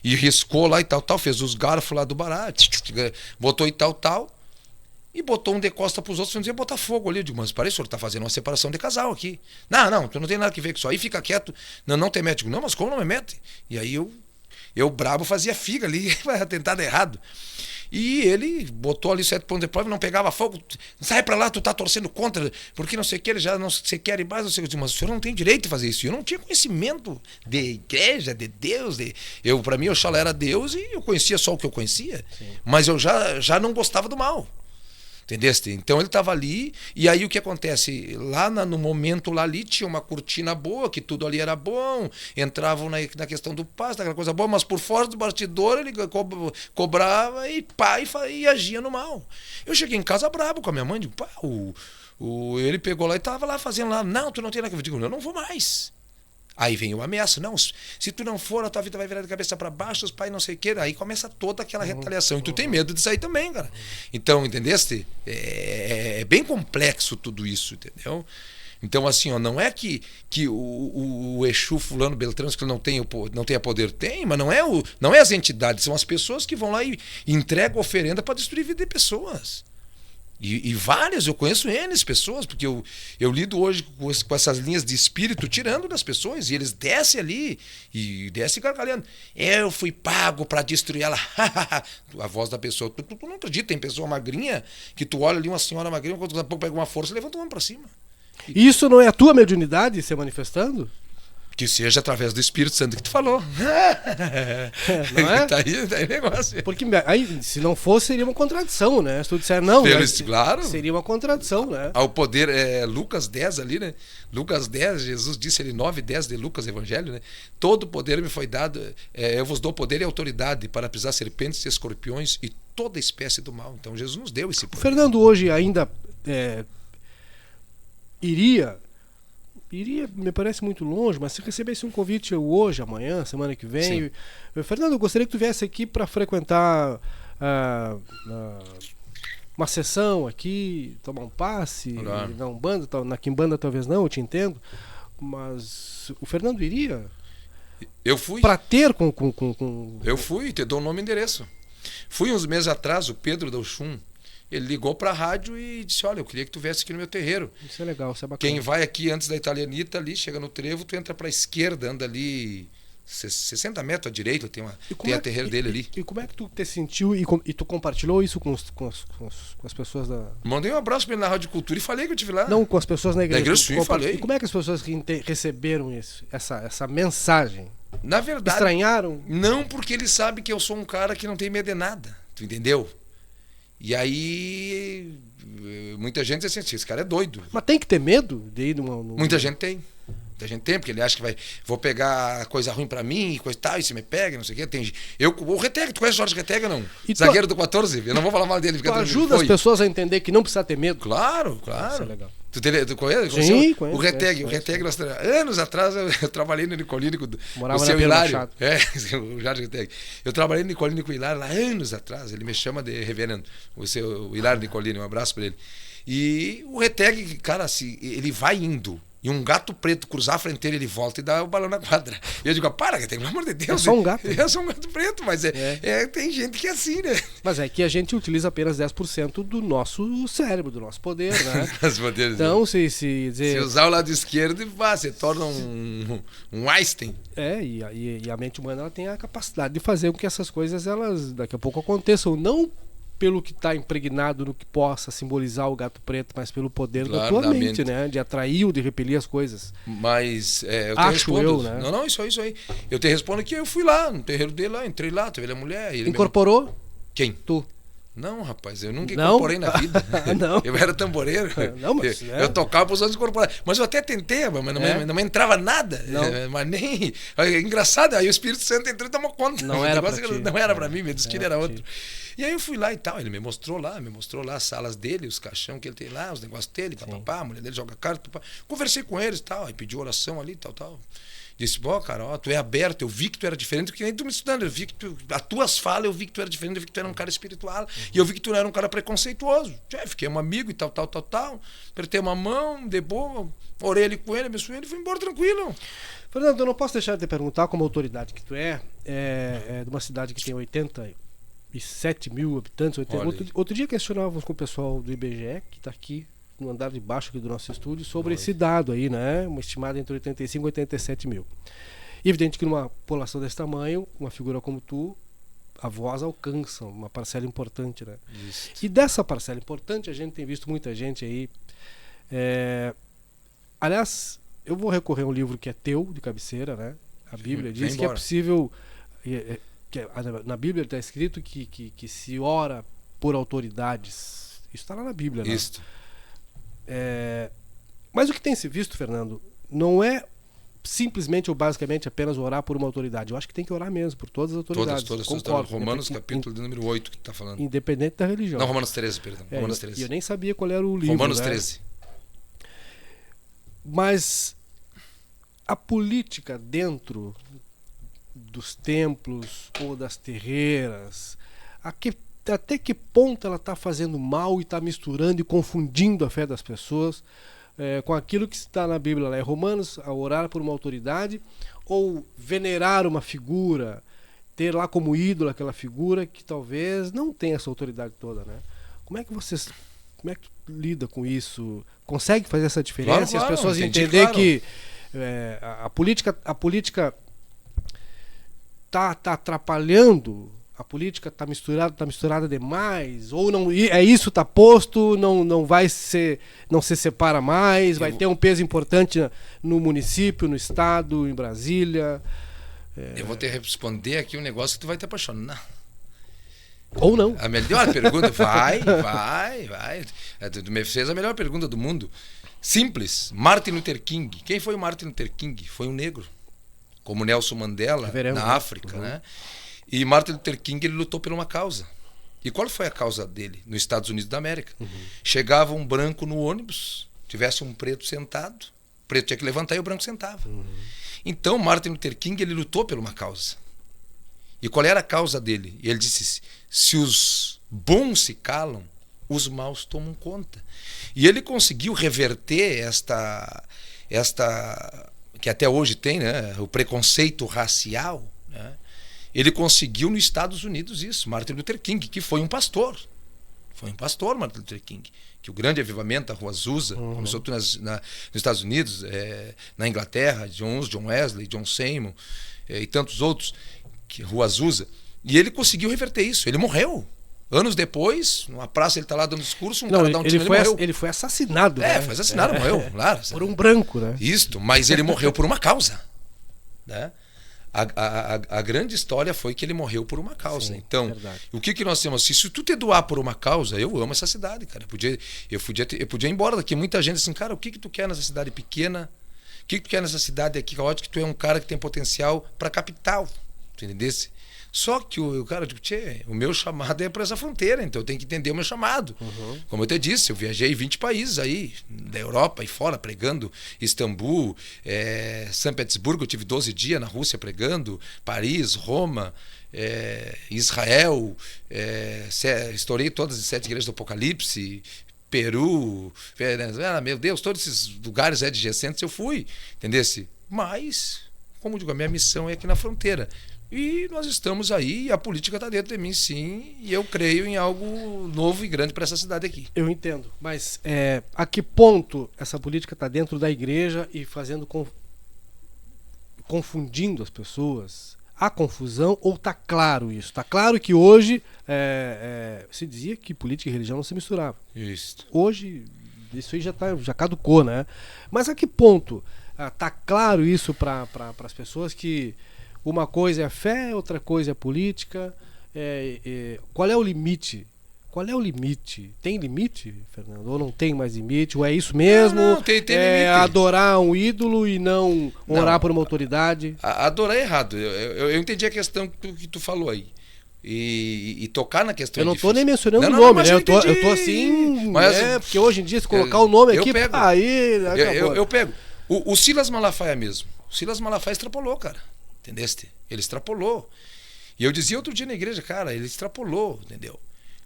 E riscou lá e tal, fez os garfos lá do barato, botou e tal, e botou um de costa pros outros, não dizia botar fogo ali. Eu digo, mas parece que o senhor tá fazendo uma separação de casal aqui. Não, tu não tem nada que ver com isso aí, fica quieto, não tem médico. Não, mas como não me mete? E aí eu brabo fazia figa ali, vai tentar dar errado. E ele botou ali 7 pontos de prova, não pegava fogo, sai pra lá, tu tá torcendo contra, porque não sei o que, ele já não se quer mais, não sei o que. Mas o senhor não tem direito de fazer isso. Eu não tinha conhecimento de igreja, de Deus. Pra mim, Oxalá era Deus e eu conhecia só o que eu conhecia. Sim. Mas eu já não gostava do mal. Entendeste? Então ele estava ali, e aí o que acontece? Lá no momento lá ali tinha uma cortina boa, que tudo ali era bom, entravam na questão do passe, aquela coisa boa, mas por fora do bastidor ele cobrava e pá, e agia no mal. Eu cheguei em casa brabo com a minha mãe, digo, pá, ele pegou lá e tava lá fazendo lá, não, tu não tem nada que ver. Eu digo, eu não vou mais. Aí vem o ameaço, não, se tu não for, a tua vida vai virar de cabeça para baixo, os pais não sei o que, aí começa toda aquela retaliação, e tu tem medo de sair também, cara. Então, entendeste? É bem complexo tudo isso, entendeu? Então, assim, ó, não é que o Exu fulano Beltrano que não tenha poder, tem, mas não é as entidades, são as pessoas que vão lá e entregam oferenda para destruir a vida de pessoas. E várias, eu conheço N pessoas, porque eu lido hoje com essas linhas de espírito, tirando das pessoas, e eles descem ali, e descem gargalhando. Eu fui pago para destruir ela. A voz da pessoa, tu não acredita, tem pessoa magrinha, que tu olha ali, uma senhora magrinha, quando daqui a pouco pega uma força, levanta o ombro para cima. Isso não é a tua mediunidade se manifestando? Que seja através do Espírito Santo que tu falou. Não é? Tá aí o negócio. Porque aí, se não fosse, seria uma contradição, né? Se tu disser não, claro. seria uma contradição, né? Ao poder, Lucas 10 ali, né? Lucas 10, Jesus disse ali, 9 e 10 de Lucas Evangelho, né? Todo poder me foi dado, eu vos dou poder e autoridade para pisar serpentes e escorpiões e toda espécie do mal. Então Jesus nos deu esse poder. O Fernando hoje ainda iria, me parece muito longe, mas se recebesse um convite hoje, amanhã, semana que vem, Fernando, eu gostaria que tu viesse aqui para frequentar uma sessão aqui, tomar um passe, na Umbanda, na Quimbanda talvez não, eu te entendo, mas o Fernando iria? Eu fui. Para ter com... Eu fui, te dou o nome e endereço. Fui uns meses atrás, o Pedro da Oxum, ele ligou para a rádio e disse, olha, eu queria que tu viesse aqui no meu terreiro. Isso é legal, isso é bacana. Quem vai aqui antes da Italianita, ali, chega no trevo, tu entra para a esquerda, anda ali 60 metros à direita, tem a terreiro dele ali. E como é que tu te sentiu e tu compartilhou isso com as pessoas da... Mandei um abraço para ele na Rádio Cultura e falei que eu estive lá. Não, com as pessoas na igreja. Na igreja, sim, falei. E como é que as pessoas receberam isso, essa mensagem? Na verdade... Estranharam? Não, porque ele sabe que eu sou um cara que não tem medo de nada, tu entendeu? E aí, muita gente diz assim, esse cara é doido. Mas tem que ter medo de ir numa... Muita gente tem. Muita gente tem, porque ele acha que vou pegar coisa ruim pra mim, coisa e tal, e se me pega, não sei o quê. O Retega, tu conhece o Jorge Retega, não? Zagueiro do 14, eu não vou falar mal dele. Tu ajuda as pessoas a entender que não precisa ter medo? Claro, claro. Isso é legal. Tu conhece? Sim, conheço. O Reteg, anos atrás eu trabalhei no Nicolínico Morava o seu na Hilário. O Jorge Reteg. Eu trabalhei no Nicolínico Hilário lá anos atrás, ele me chama de reverendo, o Hilário Nicolini, um abraço para ele. E o Reteg, cara, assim, ele vai indo. E um gato preto cruzar a frente dele, ele volta e dá o balão na quadra. E eu digo, para, pelo amor de Deus. É só um gato. É só um gato preto, mas tem gente que é assim, né? Mas é que a gente utiliza apenas 10% do nosso cérebro, do nosso poder, né? Poderes, então, né? se usar o lado esquerdo, você torna um Einstein. E a mente humana ela tem a capacidade de fazer com que essas coisas, elas daqui a pouco aconteçam. Não pelo que está impregnado no que possa simbolizar o gato preto, mas pelo poder da tua mente, né? De atrair ou de repelir as coisas. Mas eu te Acho respondo. né? Não, isso aí. Eu te respondo que eu fui lá, no terreiro dele lá, entrei lá, teve a mulher. Ele incorporou? Quem? Tu. Não, rapaz, eu nunca incorporei na vida. Não. Eu era tamboreiro. Não, mas, eu tocava para os outros incorporar. Mas eu até tentei, mas não entrava nada. Não. Mas nem. Engraçado, aí o Espírito Santo entrou e tomou conta. Não era para ti. Não era para mim, meu destino era outro. E aí eu fui lá e tal, ele me mostrou lá as salas dele, os caixão que ele tem lá, os negócios dele, papapá, a mulher dele joga carta, papá. Conversei com eles e tal, aí pedi oração ali, tal. Disse, cara, ó, tu é aberto, eu vi que tu era diferente, porque nem tu me estudando, eu vi que as tuas falas, eu vi que tu era diferente, eu vi que tu era um cara espiritual, e eu vi que tu não era um cara preconceituoso. Fiquei um amigo e tal, apertei uma mão, de boa, orei ali com ele, abençoei ele e fui embora tranquilo. Fernando, eu não posso deixar de te perguntar, como autoridade que tu é de uma cidade que tem 87 mil habitantes. Outro dia questionávamos com o pessoal do IBGE, que está aqui no andar de baixo aqui do nosso estúdio, sobre esse dado aí, né? Uma estimada entre 85 e 87 mil. E evidente que numa população desse tamanho, uma figura como tu, a voz alcança uma parcela importante, né? Isso. E dessa parcela importante, a gente tem visto muita gente aí. Aliás, eu vou recorrer a um livro que é teu, de cabeceira, né? A Bíblia diz que é possível. Na Bíblia está escrito que se ora por autoridades Isso está lá na Bíblia, né? Isso. Mas o que tem se visto, Fernando, não é simplesmente ou basicamente apenas orar por uma autoridade. Eu acho que tem que orar mesmo por todas as autoridades. Todas. Concordo. Romanos capítulo de número 8 que está falando. Independente da religião. Não, Romanos 13, perdão. Romanos 13. E eu nem sabia qual era o livro. Romanos né? 13. Mas a política dentro dos templos ou das terreiras, até que ponto ela está fazendo mal e está misturando e confundindo a fé das pessoas com aquilo que está na Bíblia, né? Romanos, a orar por uma autoridade ou venerar uma figura, ter lá como ídolo aquela figura que talvez não tenha essa autoridade toda, né? Como é que tu lida com isso? Consegue fazer essa diferença? Claro, e as pessoas entendi, entender que a política tá atrapalhando, a política tá misturada demais, ou não isso tá posto, não se separa mais, vai ter um peso importante no município, no estado, em Brasília. Eu vou te responder aqui um negócio que tu vai te apaixonar. Ou não. A melhor pergunta, vai. Tu me fez a melhor pergunta do mundo. Simples. Martin Luther King. Quem foi o Martin Luther King? Foi um negro. Como Nelson Mandela, na África, né? E Martin Luther King, ele lutou por uma causa. E qual foi a causa dele? Nos Estados Unidos da América. Chegava um branco no ônibus, tivesse um preto sentado, o preto tinha que levantar e o branco sentava. Então, Martin Luther King, ele lutou por uma causa. E qual era a causa dele? E ele disse, se os bons se calam, os maus tomam conta. E ele conseguiu reverter esta que até hoje tem, né, o preconceito racial, né? Ele conseguiu nos Estados Unidos isso, Martin Luther King, que foi um pastor. Foi um pastor, Martin Luther King. Que o grande avivamento da Rua Azusa começou nos Estados Unidos, na Inglaterra, John Wesley, John Seymour e tantos outros, Rua Azusa. E ele conseguiu reverter isso. Ele morreu. Anos depois, numa praça, ele está lá dando discurso, cara dá um tiro, ele morreu. Ele foi assassinado. Né? Foi assassinado, morreu. Claro. Por um branco, né? Isto, mas ele morreu por uma causa. Né? A grande história foi que ele morreu por uma causa. Sim, então, o que nós temos? Se tu te doar por uma causa, eu amo essa cidade, cara. Eu podia ir embora daqui. Muita gente assim, cara, o que tu quer nessa cidade pequena? O que tu quer nessa cidade aqui caótica? Que tu é um cara que tem potencial para capital. Tu entendesse? Só que o cara, o meu chamado é para essa fronteira, então eu tenho que entender o meu chamado. Como eu te disse, eu viajei 20 países aí, da Europa e fora, pregando. Istambul, São Petersburgo, eu tive 12 dias na Rússia pregando, Paris, Roma, Israel, estourei todas as 7 igrejas do Apocalipse, Peru, Venezuela, meu Deus, todos esses lugares adjacentes eu fui, entendesse? Mas, como eu digo, a minha missão é aqui na fronteira. E nós estamos aí, e a política está dentro de mim, sim, e eu creio em algo novo e grande para essa cidade aqui. Eu entendo, mas a que ponto essa política está dentro da igreja e fazendo confundindo as pessoas? Há confusão ou está claro isso? Está claro que hoje se dizia que política e religião não se misturavam. Isso. Hoje isso aí já caducou, né? Mas a que ponto está claro isso para as pessoas que uma coisa é a fé, outra coisa é a política? Qual é o limite? Qual é o limite? Tem limite, Fernando? Ou não tem mais limite? Ou é isso mesmo? Não, tem limite. Adorar um ídolo e não orar por uma autoridade? Adorar é errado. Eu entendi a questão que tu falou aí. E tocar na questão. Eu não estou nem mencionando o nome, né? Eu tô assim. Porque hoje em dia, se colocar o nome aqui, eu pego. O Silas Malafaia mesmo. O Silas Malafaia extrapolou, cara. Entendeste? Ele extrapolou. E eu dizia outro dia na igreja, cara, ele extrapolou, entendeu?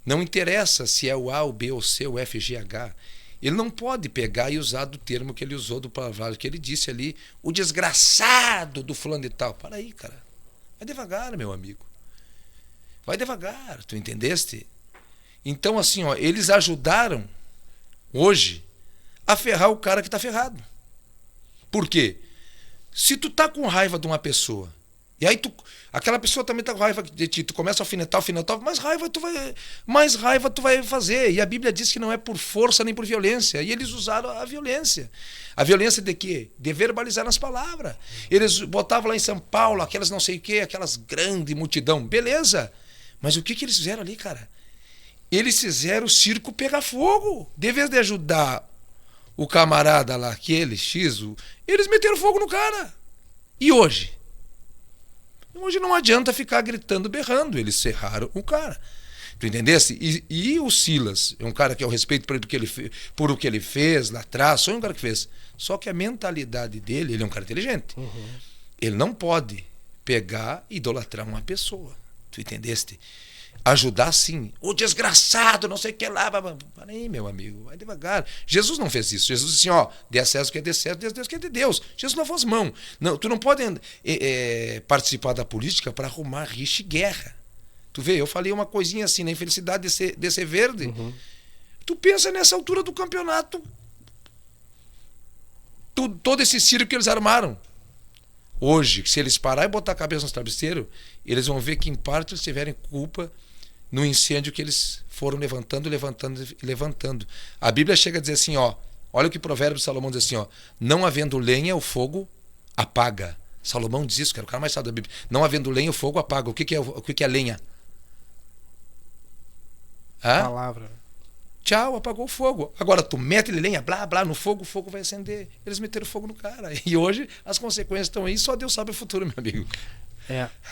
Não interessa se é o A, o B, o C, o F, G, H. Ele não pode pegar e usar do termo que ele usou, do palavra que ele disse ali, o desgraçado do fulano de tal. Para aí, cara. Vai devagar, meu amigo. Vai devagar, tu entendeste? Então, assim, ó, eles ajudaram hoje a ferrar o cara que tá ferrado. Por quê? Se tu tá com raiva de uma pessoa, e aí aquela pessoa também tá com raiva de ti, tu começa a alfinetar, mais raiva tu vai fazer. E a Bíblia diz que não é por força nem por violência. E eles usaram a violência. A violência de quê? De verbalizar nas palavras. Eles botavam lá em São Paulo, aquelas não sei o quê, aquelas grande multidão. Beleza. Mas o que eles fizeram ali, cara? eles fizeram o circo pegar fogo. De vez de ajudar o camarada lá, aquele X, eles meteram fogo no cara. E hoje? Hoje não adianta ficar gritando, berrando. Eles serraram o cara. Tu entendesse? E o Silas é um cara que eu respeito por o que ele fez lá atrás. Só um cara que fez. Só que a mentalidade dele, ele é um cara inteligente. Ele não pode pegar e idolatrar uma pessoa. Tu entendeste? Ajudar sim. O desgraçado, não sei o que lá. Para aí, meu amigo, vai devagar. Jesus não fez isso. Jesus disse assim, ó, dê a César o que é de César, dê a Deus o que é de Deus. Jesus não faz mão. Não, tu não pode participar da política para arrumar rixa e guerra. Tu vê, eu falei uma coisinha assim, na infelicidade de ser verde. Tu pensa nessa altura do campeonato, todo esse circo que eles armaram. Hoje, se eles parar e botar a cabeça no travesseiro, eles vão ver que em parte eles tiverem culpa no incêndio que eles foram levantando. A Bíblia chega a dizer assim, ó, olha o que o provérbio de Salomão diz assim, ó, não havendo lenha, o fogo apaga. Salomão diz isso, que era o cara mais sábio da Bíblia. Não havendo lenha, o fogo apaga. O que é lenha? Palavra. Tchau, apagou o fogo. Agora tu mete lenha, blá, blá, no fogo, o fogo vai acender. Eles meteram fogo no cara. E hoje as consequências estão aí, só Deus sabe o futuro, meu amigo.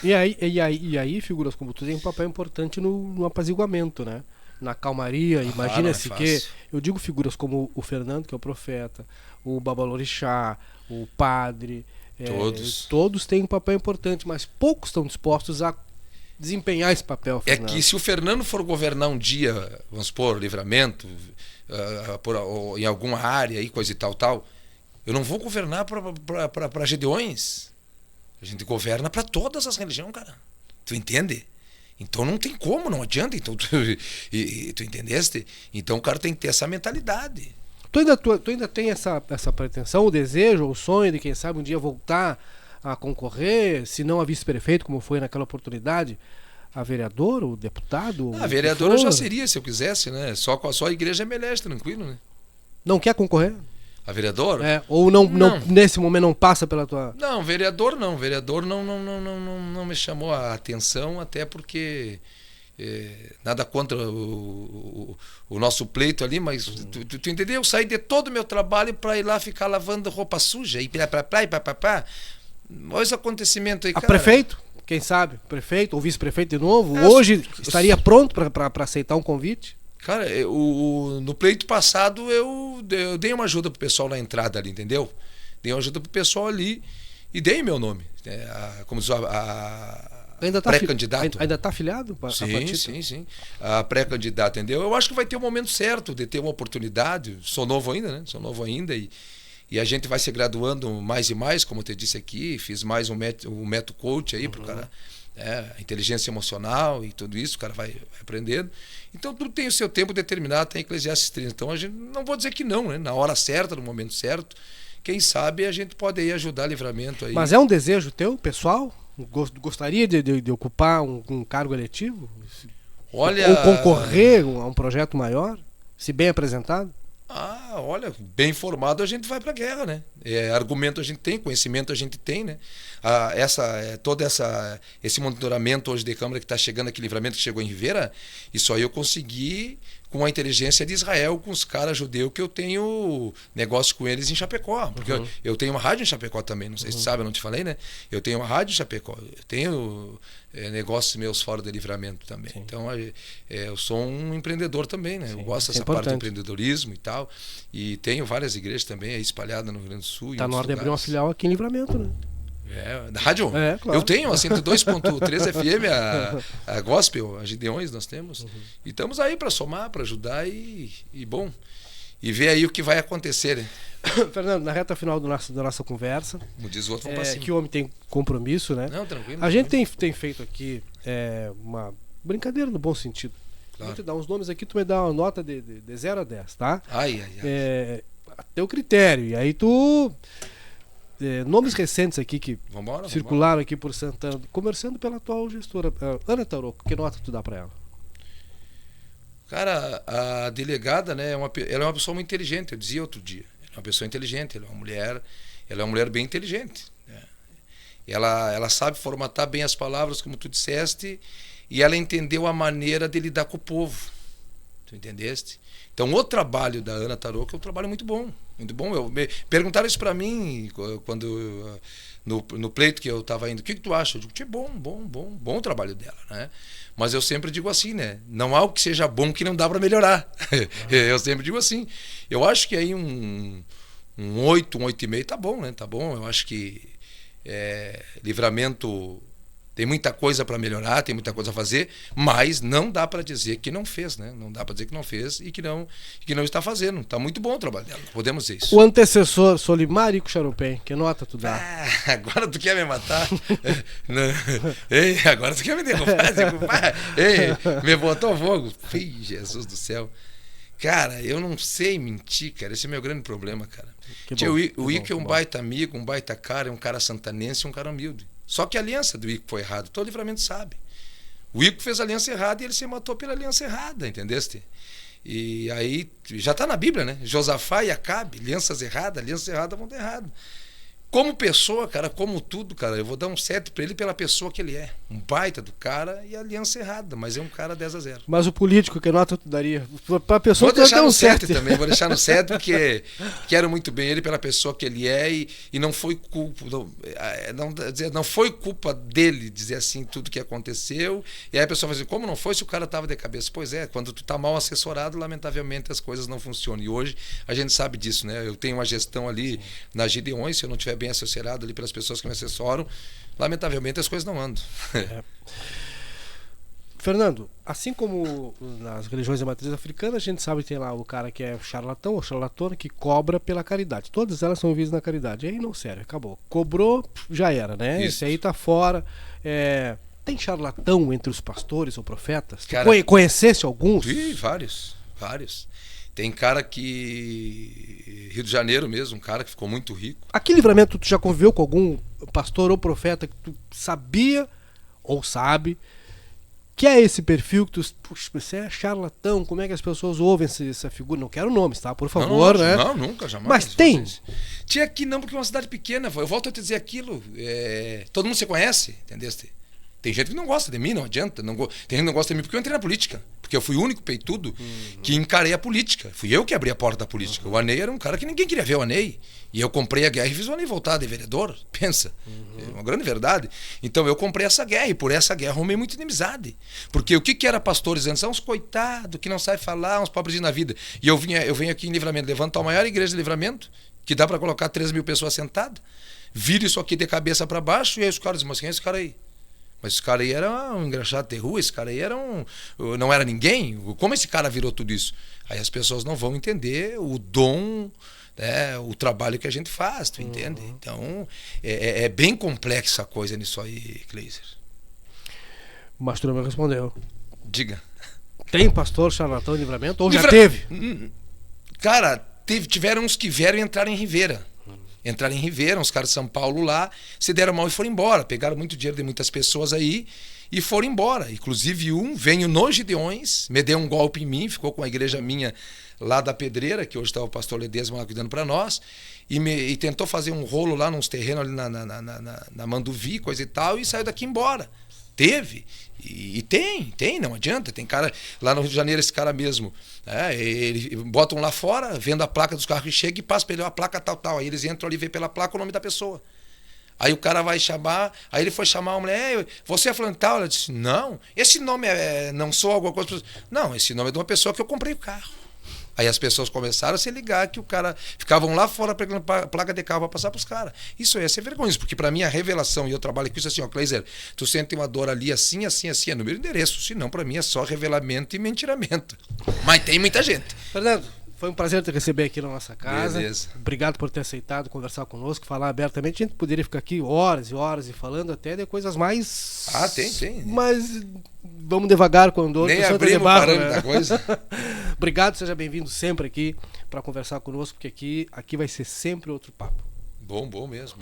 E aí, figuras como tu tem um papel importante no apaziguamento, né? Na calmaria. Imagina-se que eu digo figuras como o Fernando, que é o profeta, o Babalorixá, o padre, todos têm um papel importante, mas poucos estão dispostos a desempenhar esse papel, Fernando. É que se o Fernando for governar um dia, vamos supor, Livramento, ou em alguma área aí, coisa e tal, eu não vou governar para Gedeões. A gente governa para todas as religiões, cara. Tu entende? Então não tem como, não adianta. Então, tu entendeste? Então o cara tem que ter essa mentalidade. Tu ainda tem essa pretensão, o desejo, o sonho de quem sabe um dia voltar a concorrer, se não a vice-prefeito, como foi naquela oportunidade, a vereador, o deputado? A vereadora já seria, se eu quisesse, né? Só a igreja me elege, tranquilo, né? Não quer concorrer? A vereadora? Ou não, nesse momento não passa pela tua... Não, vereador não me chamou a atenção, até porque nada contra o nosso pleito ali, mas tu entendeu? Eu saí de todo o meu trabalho para ir lá ficar lavando roupa suja e pá. Olha esse acontecimento aí, cara. Prefeito? Quem sabe? Prefeito ou vice-prefeito de novo? Hoje estaria pronto para aceitar um convite? Cara, no pleito passado eu dei uma ajuda pro pessoal na entrada ali, entendeu? Dei uma ajuda pro pessoal ali e dei meu nome. Como diz pré-candidato. Ainda está afiliado? Sim. A pré-candidato, entendeu? Eu acho que vai ter o momento certo de ter uma oportunidade. Sou novo ainda, né? E a gente vai se graduando mais e mais, como eu te disse aqui. Fiz mais um método coach aí pro cara. Inteligência emocional e tudo isso, o cara vai aprendendo. Então tudo tem o seu tempo determinado, tem Eclesiastes 30. Então a gente não vou dizer que não, né? Na hora certa, no momento certo, quem sabe a gente pode aí ajudar Livramento aí. Mas é um desejo teu, pessoal? Gostaria de ocupar um cargo eletivo? Olha... Ou concorrer a um projeto maior, se bem apresentado? Olha, bem informado a gente vai para a guerra, né? Argumento a gente tem, conhecimento a gente tem, né? Esse monitoramento hoje de câmara que está chegando aqui, Livramento que chegou em Ribeira, isso aí eu consegui com a inteligência de Israel, com os caras judeus que eu tenho negócio com eles em Chapecó, porque eu tenho uma rádio em Chapecó também, não sei se tu sabe, eu não te falei, né? Eu tenho uma rádio em Chapecó, eu tenho negócios meus fora de Livramento também. Sim. Então eu sou um empreendedor também, né? Sim, eu gosto dessa parte do empreendedorismo e tal, e tenho várias igrejas também aí espalhadas no Rio Grande do Sul. Está na hora de abrir uma filial aqui em Livramento, né? Da rádio? Claro. Eu tenho a 102.3 FM, a Gospel, a Gideões nós temos. E estamos aí para somar, para ajudar e bom. E ver aí o que vai acontecer, né? Fernando, na reta final da nossa conversa, como diz o outro, vamos pra cima. Que o homem tem compromisso, né? Não, tranquilo. A gente tem feito aqui uma brincadeira no bom sentido. Claro. Vou te dar uns nomes aqui, tu me dá uma nota de 0 a 10, tá? Ai. A teu critério. E aí tu... nomes recentes aqui que circularam aqui por Santana, começando pela atual gestora, Ana Taroco, que nota tu dá para ela? Cara, a delegada, né, ela é uma pessoa muito inteligente, eu dizia outro dia. Ela é uma pessoa inteligente, ela é uma mulher bem inteligente. Né? Ela sabe formatar bem as palavras, como tu disseste, e ela entendeu a maneira de lidar com o povo. Tu entendeste? Então o trabalho da Ana Tarouca é um trabalho muito bom. Muito bom. Perguntaram isso para mim quando no pleito que eu estava indo. O que tu acha? Eu digo, bom o trabalho dela, né? Mas eu sempre digo assim, né? Não há o que seja bom que não dá para melhorar. Eu sempre digo assim. Eu acho que aí um 8, um 8,5 tá bom, né? Tá bom. Eu acho que Livramento tem muita coisa para melhorar, tem muita coisa a fazer, mas não dá para dizer que não fez, né? Não dá para dizer que não fez e que não está fazendo. Está muito bom o trabalho dela, podemos dizer isso. O antecessor, Solimarico Charopem, que nota tu dá? Agora tu quer me matar? Ei, agora tu quer me derrubar? Ei, me botou fogo. Ih, Jesus do céu. Cara, eu não sei mentir, cara. Esse é o meu grande problema, cara. O Ico é um baita amigo, um baita cara, é um cara santanense, um cara humilde. Só que a aliança do Ico foi errada. Todo Livramento sabe. O Ico fez a aliança errada e ele se matou pela aliança errada, entendeste? E aí, já está na Bíblia, né? Josafá e Acabe, alianças erradas vão dar errado. Como pessoa, cara, como tudo, cara, eu vou dar um 7 para ele pela pessoa que ele é. Um baita do cara e a aliança errada, mas é um cara 10-0. Mas o político, que nota tu daria? Pra pessoa vou deixar no 7 também, vou deixar no 7 porque quero muito bem ele pela pessoa que ele é e não foi culpa, não foi culpa dele dizer assim tudo que aconteceu. E aí a pessoa vai dizer, como não foi se o cara estava de cabeça? Pois é, quando tu tá mal assessorado, lamentavelmente as coisas não funcionam. E hoje a gente sabe disso, né? Eu tenho uma gestão ali na Gideões, se eu não tiver bem assessorado ali pelas pessoas que me assessoram, lamentavelmente as coisas não andam. Fernando, assim como nas religiões de matriz africana, a gente sabe que tem lá o cara que é charlatão ou charlatona que cobra pela caridade. Todas elas são vistas na caridade. Aí não serve, acabou. Cobrou, já era, né? Isso. Esse aí tá fora. Tem charlatão entre os pastores ou profetas? Cara, conhecesse alguns? Sim, vários. Tem cara Rio de Janeiro mesmo, um cara que ficou muito rico. Aqui em Livramento, tu já conviveu com algum pastor ou profeta que tu sabia ou sabe que é esse perfil que tu... Puxa, você é charlatão, como é que as pessoas ouvem essa figura? Não quero nomes, tá? Por favor, né? Não, nunca, jamais. Mas tem. Tinha aqui não, porque é uma cidade pequena. Eu volto a te dizer aquilo. Todo mundo se conhece, entendeu? Tem gente que não gosta de mim, não adianta. Tem gente que não gosta de mim porque eu entrei na política. Porque eu fui o único peitudo que encarei a política. Fui eu que abri a porta da política. O Anei era um cara que ninguém queria ver o Anei. E eu comprei a guerra e fiz o Anei voltar de vereador. Pensa. É uma grande verdade. Então eu comprei essa guerra e por essa guerra arrumei muita inimizade. Porque o que era pastores antes? Uns coitados que não sabem falar, uns pobrezinhos na vida. E eu venho aqui em Livramento, levantar a maior igreja de Livramento, que dá para colocar 3.000 pessoas sentadas. Vira isso aqui de cabeça para baixo e aí os caras dizem, mas quem é esse cara aí? Mas esse cara aí era um engraxado de rua, esse cara aí não era ninguém. Como esse cara virou tudo isso? Aí as pessoas não vão entender o dom, né, o trabalho que a gente faz, tu entende? Então, é bem complexa a coisa nisso aí, Kleiser. Mas tu não me respondeu. Diga. Tem pastor charlatão em Livramento? Ou já teve? Cara, tiveram uns que vieram e entraram em Ribeira. Entraram em Ribeira, uns caras de São Paulo lá, se deram mal e foram embora. Pegaram muito dinheiro de muitas pessoas aí e foram embora. Inclusive veio no Gideões, me deu um golpe em mim, ficou com a igreja minha lá da Pedreira, que hoje está o pastor Ledesma lá cuidando para nós, e tentou fazer um rolo lá nos terrenos ali na Manduvi, coisa e tal, e saiu daqui embora. Teve. E tem, não adianta. Tem cara lá no Rio de Janeiro, esse cara mesmo. Eles botam lá fora, vendo a placa dos carros que chega e passa pra ele a placa tal. Aí eles entram ali e vê pela placa o nome da pessoa. Aí o cara vai chamar, aí ele foi chamar uma mulher, você é fulano tal? Ela disse, não, esse nome não sou alguma coisa. Não, esse nome é de uma pessoa que eu comprei o carro. Aí as pessoas começaram a se ligar que o cara... Ficavam lá fora pegando placa de carro para passar para os caras. Isso ia ser vergonhoso, porque para mim a revelação, e eu trabalho com isso assim, Kleiser, tu sente uma dor ali assim, é número e endereço. Senão, para mim é só revelamento e mentiramento. Mas tem muita gente. Fernando, foi um prazer te receber aqui na nossa casa. Beleza. Obrigado por ter aceitado conversar conosco, falar abertamente. A gente poderia ficar aqui horas e horas e falando até de coisas mais... tem. Mas vamos devagar quando... Nem abrimos o parâmetro da coisa. Obrigado, seja bem-vindo sempre aqui para conversar conosco, porque aqui vai ser sempre outro papo. Bom mesmo.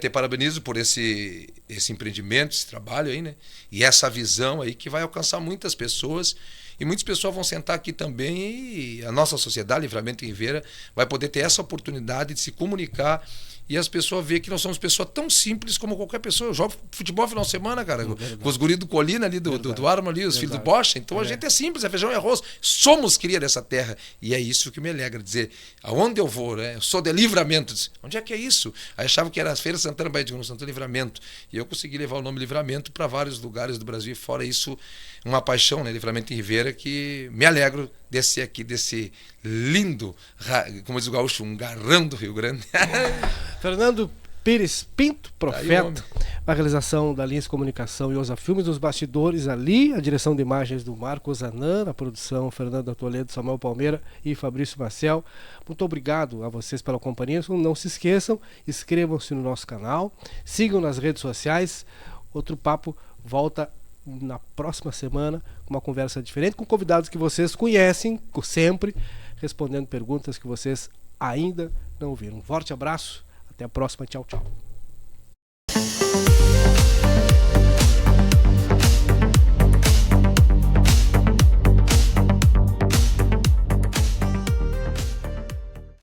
Te parabenizo por esse empreendimento, esse trabalho aí, né? E essa visão aí que vai alcançar muitas pessoas. E muitas pessoas vão sentar aqui também e a nossa sociedade, Livramento em Ribeira, vai poder ter essa oportunidade de se comunicar e as pessoas veem que nós somos pessoas tão simples como qualquer pessoa. Eu jogo futebol no final de semana, cara, com os guris do Colina ali, do Arma ali, os filhos do Bocha. Então a gente é simples, é feijão e arroz. Somos cria dessa terra. E é isso que me alegra, dizer, aonde eu vou, né? Eu sou de Livramento. Diz, onde é que é isso? Aí achava que era a Feira Santana, Baía de Guarulhos, Santana Livramento. E eu consegui levar o nome Livramento para vários lugares do Brasil e fora isso, uma paixão, né? Livramento em Ribeira, que me alegro desse aqui, desse lindo, como diz o gaúcho, um garrão do Rio Grande. Fernando Pires Pinto, Profeta, a realização da Lins Comunicação e Osa Filmes, nos bastidores ali, a direção de imagens do Marcos Anan, a produção Fernanda Toledo, Samuel Palmeira e Fabrício Maciel. Muito obrigado a vocês pela companhia. Não se esqueçam, inscrevam-se no nosso canal, sigam nas redes sociais. Outro Papo volta na próxima semana com uma conversa diferente, com convidados que vocês conhecem sempre, respondendo perguntas que vocês ainda não ouviram. Um forte abraço, até a próxima, tchau, tchau.